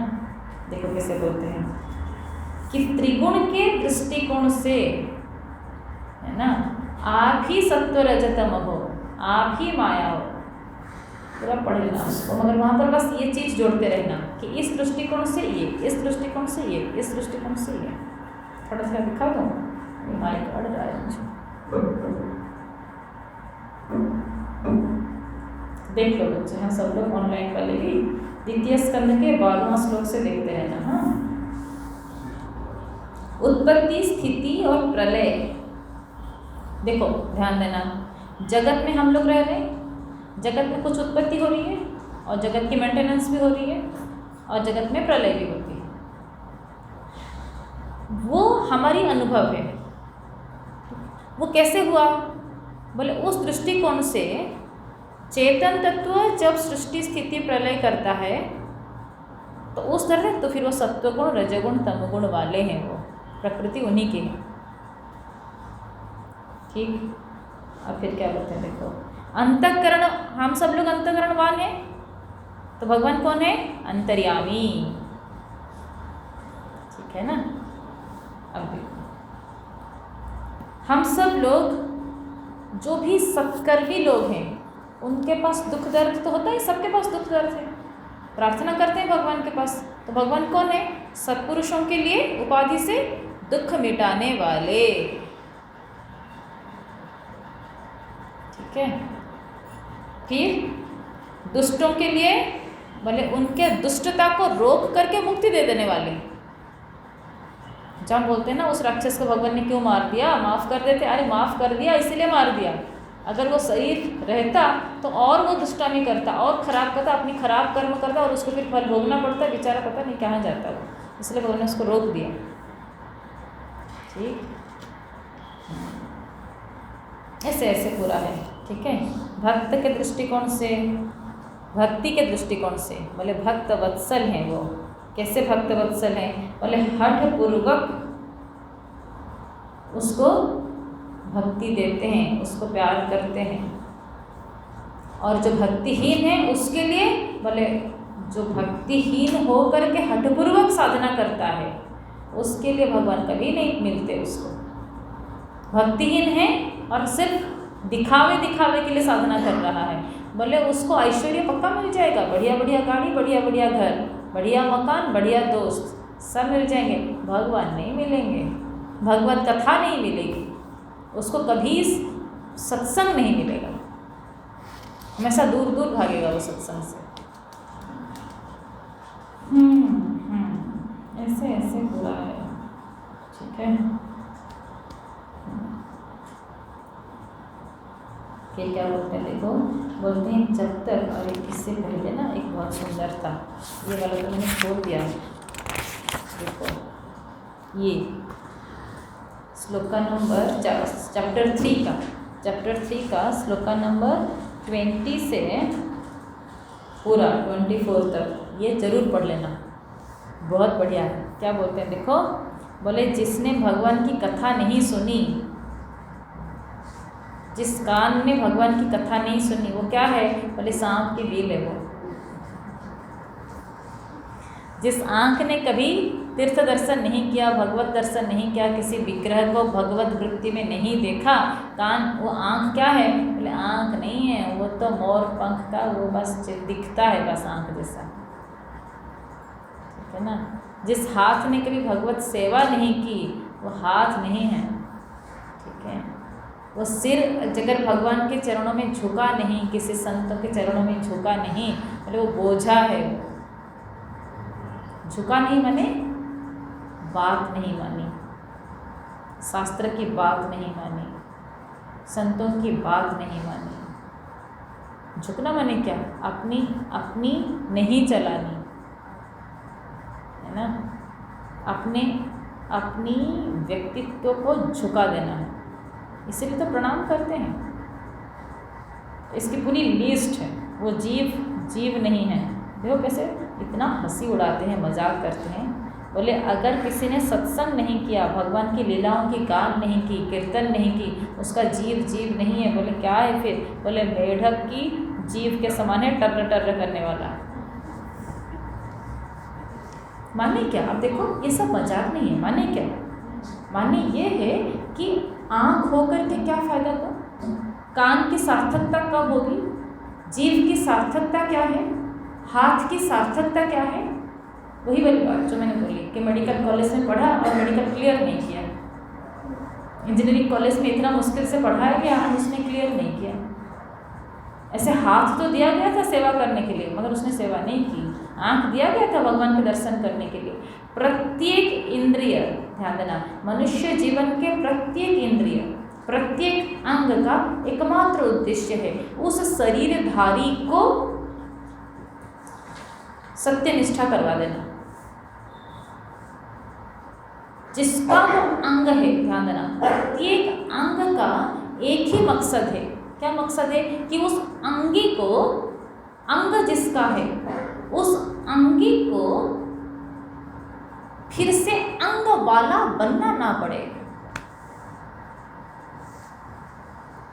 देखो कैसे बोलते हैं कि त्रिगुण के दृष्टिकोण से, है ना, आप ही सत्व रजतम हो, आप ही माया हो, पूरा पढ़ लेना उसको। मगर वहाँ पर बस ये चीज़ जोड़ते रहना कि इस दृष्टिकोण से ये, इस दृष्टिकोण से ये, इस दृष्टिकोण से ये। थोड़ा सा दिखा दो, माइक अड़ रहा है मुझे, देख लो बच्चे, हाँ सब लोग ऑनलाइन वाले भी द्वितीय स्कंद के 12वां श्लोक से देखते रहना। हाँ, उत्पत्ति, स्थिति और प्रलय। देखो ध्यान देना, जगत में हम लोग रह रहे हैं, जगत में कुछ उत्पत्ति हो रही है और जगत की मेंटेनेंस भी हो रही है और जगत में प्रलय भी होती है। वो हमारी अनुभव है। वो कैसे हुआ? बोले उस दृष्टिकोण से चेतन तत्व जब सृष्टि स्थिति प्रलय करता है तो उस तरह, तो फिर वो सत्वगुण, रजगुण, तमगुण वाले हैं, वो प्रकृति उन्हीं की है, ठीक। अब फिर क्या बोलते हैं, देखो अंतःकरण, हम सब लोग अंतःकरणवान हैं, तो भगवान कौन है? अंतर्यामी, ठीक है ना। अब देखो हम सब लोग जो भी सत्कर्मी लोग हैं उनके पास दुख दर्द तो होता है, सबके पास दुख दर्द है, प्रार्थना करते हैं भगवान के पास। तो भगवान कौन है? सत्पुरुषों के लिए उपाधि से दुख मिटाने वाले, ठीक है। फिर दुष्टों के लिए बोले उनके दुष्टता को रोक करके मुक्ति दे देने वाले। जब बोलते हैं ना उस राक्षस को भगवान ने क्यों मार दिया, माफ़ कर देते, अरे माफ़ कर दिया इसलिए मार दिया, अगर वो सही रहता तो और वो दुष्टामी करता और खराब करता, अपनी खराब कर्म करता और उसको फिर फल भोगना पड़ता, बेचारा पता नहीं कहाँ जाता वो, इसलिए भगवान ने उसको रोक दिया, ठीक। ऐसे ऐसे पूरा है, ठीक है। भक्त के दृष्टिकोण से, भक्ति के दृष्टिकोण से बोले भक्त वत्सल हैं वो। कैसे भक्त वत्सल हैं? बोले हठ पूर्वक उसको भक्ति देते हैं, उसको प्यार करते हैं। और जो भक्तिहीन है उसके लिए बोले, जो भक्तिहीन हो करके हठपूर्वक साधना करता है उसके लिए भगवान कभी नहीं मिलते उसको। भक्तिहीन है और सिर्फ दिखावे दिखावे के लिए साधना कर रहा है, बोले उसको ऐश्वर्य पक्का मिल जाएगा, बढ़िया बढ़िया गाड़ी, बढ़िया बढ़िया घर, बढ़िया मकान, बढ़िया दोस्त, सब मिल जाएंगे। भगवान नहीं मिलेंगे, भगवत कथा नहीं मिलेगी, उसको कभी सत्संग नहीं मिलेगा, हमेशा दूर दूर भागेगा वो सत्संग से। ऐसे ऐसे बुरा है, ठीक है। फिर क्या बोलते हैं, देखो बोलते हैं जब तक, और इससे पहले ना एक बहुत सुंदर था, ये वाला तो मैंने छोड़ दिया, देखो ये श्लोका नंबर चैप्टर 3 का श्लोका नंबर 20 से पूरा 24 तक ये जरूर पढ़ लेना, बहुत बढ़िया है। क्या बोलते हैं देखो, बोले जिसने भगवान की कथा नहीं सुनी, जिस कान ने भगवान की कथा नहीं सुनी, वो क्या है, बोले सांप की बिल है वो। जिस आँख ने कभी तीर्थ दर्शन नहीं किया, भगवत दर्शन नहीं किया, किसी विग्रह को भगवत वृत्ति में नहीं देखा, कान, वो आँख क्या है, बोले आँख नहीं है, वो तो मोर पंख का वो बस दिखता है, बस आँख जैसा, ठीक है ना। जिस हाथ ने कभी भगवत सेवा नहीं की, वो हाथ नहीं है, ठीक है। वो सिर अगर भगवान के चरणों में झुका नहीं, किसी संतों के चरणों में झुका नहीं, बोले वो बोझा है। झुका नहीं माने बात नहीं मानी, शास्त्र की बात नहीं मानी, संतों की बात नहीं मानी। झुकना माने क्या, अपनी अपनी नहीं चलानी, है ना, अपनी व्यक्तित्व को झुका देना है, इसीलिए तो प्रणाम करते हैं। इसकी पूरी लिस्ट है, वो जीव नहीं है। देखो कैसे इतना हंसी उड़ाते हैं, मजाक करते हैं। बोले अगर किसी ने सत्संग नहीं किया, भगवान की लीलाओं की गान नहीं की, कीर्तन नहीं की, उसका जीव नहीं है। बोले क्या है फिर, बोले मेढक की जीव के समान है, टर्र टर्र करने वाला। माने क्या, अब देखो ये सब मजाक नहीं है। माने क्या, माने ये है कि आँख होकर के क्या फायदा हो, कान की सार्थकता कब होगी, जीव की सार्थकता क्या है, हाथ की सार्थकता क्या है। वही वाली बात जो मैंने बोली कि मेडिकल कॉलेज में पढ़ा और मेडिकल क्लियर नहीं किया, इंजीनियरिंग कॉलेज में इतना मुश्किल से पढ़ाया गया और उसने क्लियर नहीं किया। ऐसे हाथ तो दिया गया था सेवा करने के लिए, मगर उसने सेवा नहीं की। आँख दिया गया था भगवान के दर्शन करने के लिए। प्रत्येक इंद्रिय, ध्यान देना, मनुष्य जीवन के प्रत्येक इंद्रिय, प्रत्येक अंग का एकमात्र उद्देश्य है उस शरीरधारी को सत्यनिष्ठा करवा देना। जिसका वो अंग है, ध्यान देना, प्रत्येक अंग का एक ही मकसद है। क्या मकसद है कि उस अंगी को, अंग जिसका है उस अंगी को फिर से अंग वाला बनना ना पड़े।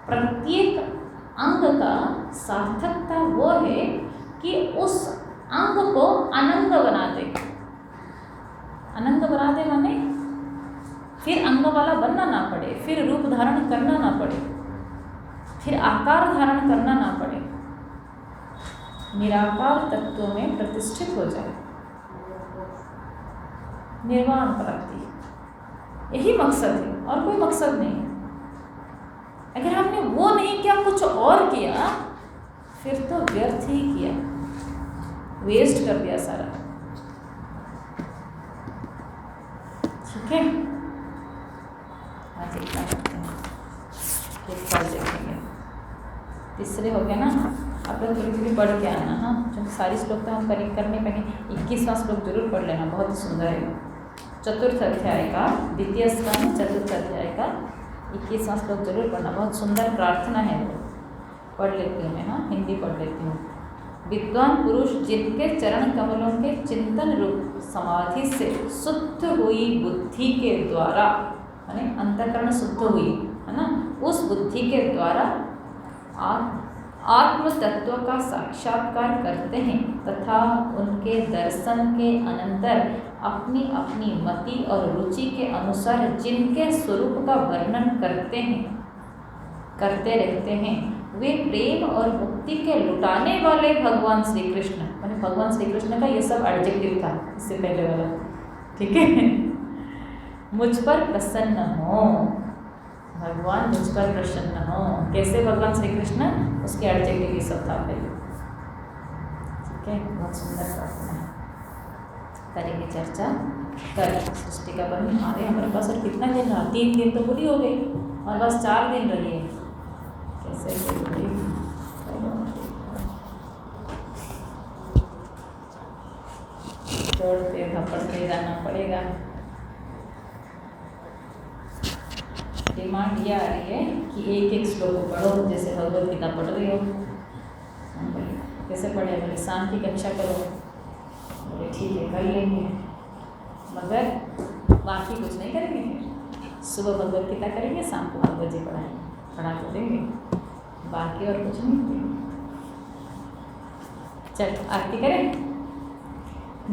प्रत्येक अंग का सार्थकता वो है कि उस अंग को अनंग बना दे। अनंग बना दे माने फिर अंग वाला बनना ना पड़े, फिर रूप धारण करना ना पड़े, फिर आकार धारण करना ना पड़े, निराकार तत्व में प्रतिष्ठित हो जाए, निर्वाण प्राप्ति। यही मकसद है और कोई मकसद नहीं है। अगर हमने वो नहीं किया, कुछ और किया, फिर तो व्यर्थ ही किया, वेस्ट कर दिया सारा। ठीक है, आज इतना करते हैं, फिर कल देखेंगे। तीसरे हो गया ना, आप लोग थोड़ी थोड़ी पढ़ के आना। हाँ, क्योंकि सारी श्लोक तो हम करने पहले 21वां श्लोक जरूर पढ़ लेना, बहुत ही सुंदर है। चतुर्थ अध्याय का, द्वितीय स्कंद चतुर्थ अध्याय का 21वां श्लोक जरूर पढ़ना, बहुत सुंदर प्रार्थना है वो। पढ़ लेती हूँ मैं, हाँ, हिंदी पढ़ लेती हूँ। विद्वान पुरुष जिनके चरण कमलों के चिंतन रूप समाधि से शुद्ध हुई बुद्धि के द्वारा, यानी अंतःकरण शुद्ध हुई है ना, उस बुद्धि के द्वारा आत्म तत्व का साक्षात्कार करते हैं तथा उनके दर्शन के अनंतर अपनी अपनी मति और रुचि के अनुसार जिनके स्वरूप का वर्णन करते रहते हैं, वे प्रेम और मुक्ति के लुटाने वाले भगवान श्री कृष्ण, मैंने भगवान श्री कृष्ण का ये सब एडजेक्टिव था इससे पहले वाला, ठीक है। मुझ पर प्रसन्न हो, भगवान मुझ पर प्रसन्न हो। कैसे भगवान श्री कृष्ण, उसके एडजेक्टिव ये सब था पहले, ठीक है। बहुत सुंदर प्रार्थना है, करेंगे चर्चा कल सृष्टि का वर्णन। हमारे पास और कितना दिन रहा, 3 दिन तो पूरी हो गई और बस 4 दिन रही है। कैसे दौड़ते धपड़ते जाना पड़ेगा। डिमांड ये आ रही है कि एक श्लोक पढ़ो, जैसे भगवद गीता पढ़ रही हो। कैसे पढ़े, बोले शाम की कक्षा करो, बोले ठीक है कर लेंगे, मगर बाकी कुछ नहीं करेंगे। सुबह भगवद गीता करेंगे, शाम को 5 बजे पढ़ा तो देंगे, बाकी और कुछ नहीं करेंगे। चल आरती करें।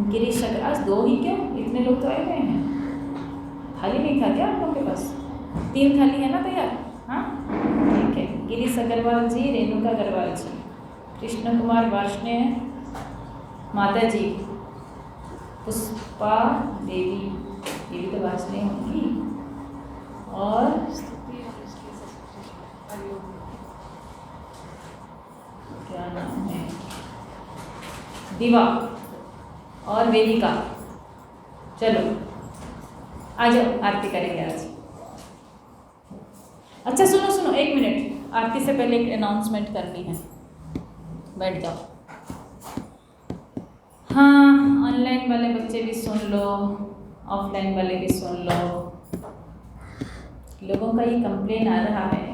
गिरीश शंकर, आज 2 ही क्यों, इतने लोग तो आए हुए हैं, थाली नहीं था क्या आप लोगों के पास? 3 थाली है ना तैयार? हाँ ठीक है। गिरीश अग्रवाल जी, रेणुका अग्रवाल जी, कृष्ण कुमार वार्ष्णेय माता जी, पुष्पा देवी, ये भी तो वार्ष्णेय होंगी, और क्या नाम है, दिवा और वेदिका। चलो आ जाओ, आरती करेंगे आज। अच्छा सुनो 1 मिनट, आरती से पहले एक अनाउंसमेंट करनी है, बैठ जाओ। हाँ, ऑनलाइन वाले बच्चे भी सुन लो, ऑफलाइन वाले भी सुन लो। लोगों का ये कंप्लेन आ रहा है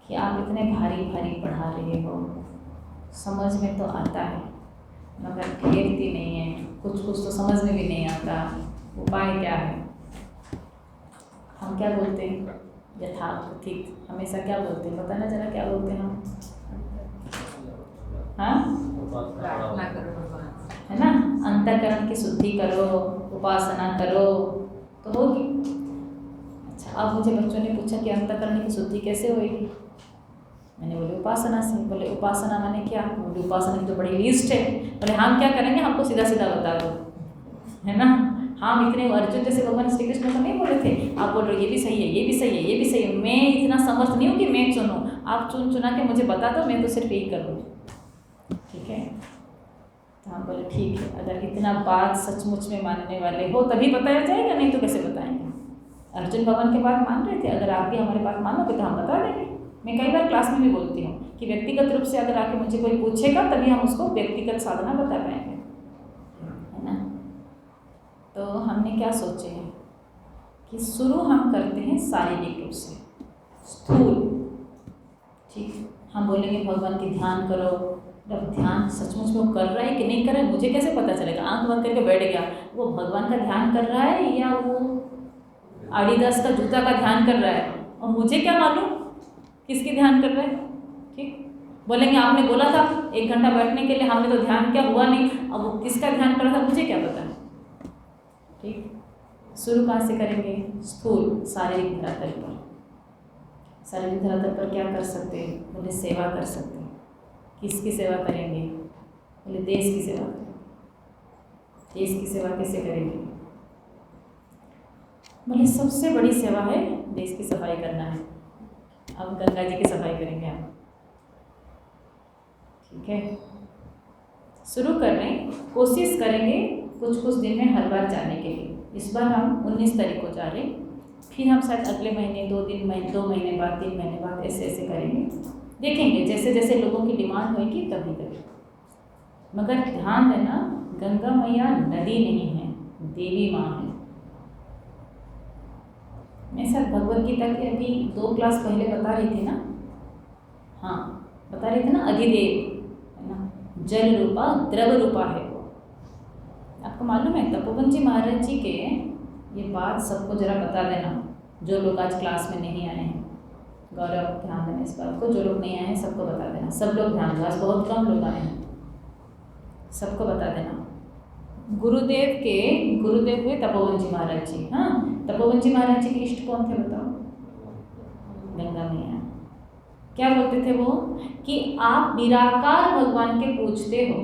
कि आप इतने भारी पढ़ा रहे हो, समझ में तो आता है मगर घेरती नहीं है, कुछ तो समझ में भी नहीं आता, उपाय क्या है? हम क्या बोलते हैं, यथाकथित हमेशा क्या बोलते हैं, बताना जरा क्या बोलते हैं हम? हाँ है ना, अंतःकरण की शुद्धि करो, उपासना करो तो होगी। अच्छा, अब मुझे बच्चों ने पूछा कि अंतःकरण की शुद्धि कैसे होगी? मैंने बोले उपासना से। बोले उपासना माने क्या? बोले उपासना की तो बड़ी लिस्ट है। बोले हम क्या करेंगे, हमको सीधा बता दो, है ना। हम इतने अर्जुन जैसे भगवान श्री कृष्ण को नहीं बोले थे, आप बोल रहे हो ये भी सही है, ये भी सही है, ये भी सही है। मैं इतना समर्थ नहीं हूँ कि मैं चुनूँ, आप चुना के मुझे बता दो, मैं तो सिर्फ यही करूँ, ठीक है। तो हम बोले ठीक है, अगर इतना बात सचमुच में मानने वाले हो तभी बताया जाएगा, नहीं तो कैसे बताएंगे। अर्जुन भगवान के बात मान रहे थे, अगर आप भी हमारे बात मानोगे तो हम बता देंगे। मैं कई बार क्लास में भी बोलती हूँ कि व्यक्तिगत रूप से अगर आके मुझे कोई पूछेगा तभी हम उसको व्यक्तिगत साधना बता पाएंगे, है ना। तो हमने क्या सोचे हैं कि शुरू हम करते हैं शारीरिक रूप से, स्थूल, ठीक। हम बोलेंगे भगवान की ध्यान करो, जब ध्यान सचमुच में वो कर रहा है कि नहीं कर रहा है मुझे कैसे पता चलेगा? आंख बंद करके बैठ गया, वो भगवान का ध्यान कर रहा है या वो आदिदास का जूता का ध्यान कर रहा है, और मुझे क्या मालूम किसकी ध्यान कर रहा है, ठीक। बोलेंगे आपने बोला था 1 घंटा बैठने के लिए, हमने तो ध्यान किया, हुआ नहीं, अब वो किसका ध्यान कर रहा था मुझे क्या पता, ठीक। शुरू कहाँ से करेंगे? स्थूल शारीरिक धरातल पर। शारीरिक धरातल पर क्या कर सकते हैं? बोले सेवा कर सकते हैं। किसकी सेवा करेंगे? बोले देश की सेवा करेंगे। देश की सेवा कैसे करेंगे? बोले सबसे बड़ी सेवा है देश की सफाई करना है। अब गंगा जी की सफाई करेंगे हम, ठीक है। शुरू कर रहे हैं, कोशिश करेंगे कुछ दिन में हरिद्वार जाने के लिए। इस बार हम 19 तारीख को जा रहे हैं, फिर हम शायद अगले महीने 2 महीने बाद 3 महीने बाद ऐसे करेंगे, देखेंगे जैसे जैसे लोगों की डिमांड होगी तभी। मगर ध्यान देना, गंगा मैया नदी नहीं है, देवी माँ है। मैं सर भगवद गीता के अभी 2 क्लास पहले बता रही थी ना, हाँ बता रही थी ना, अधिदेव है ना, जल रूपा द्रव रूपा है वो। आपको मालूम है तपोवन जी महाराज जी के ये बात सबको जरा बता देना, जो लोग आज क्लास में नहीं आए हैं। गौरव ध्यान देना इस बात को, जो लोग नहीं आए हैं सबको बता देना, सब लोग ध्यान दो, आज बहुत कम लोग आए हैं, सबको बता देना। गुरुदेव हुए तपोवन जी महाराज जी। हाँ, तपोवन जी महाराज जी के इष्ट कौन थे बताओ? गंगा मैया। क्या बोलते थे वो कि आप निराकार भगवान के पूजते हो,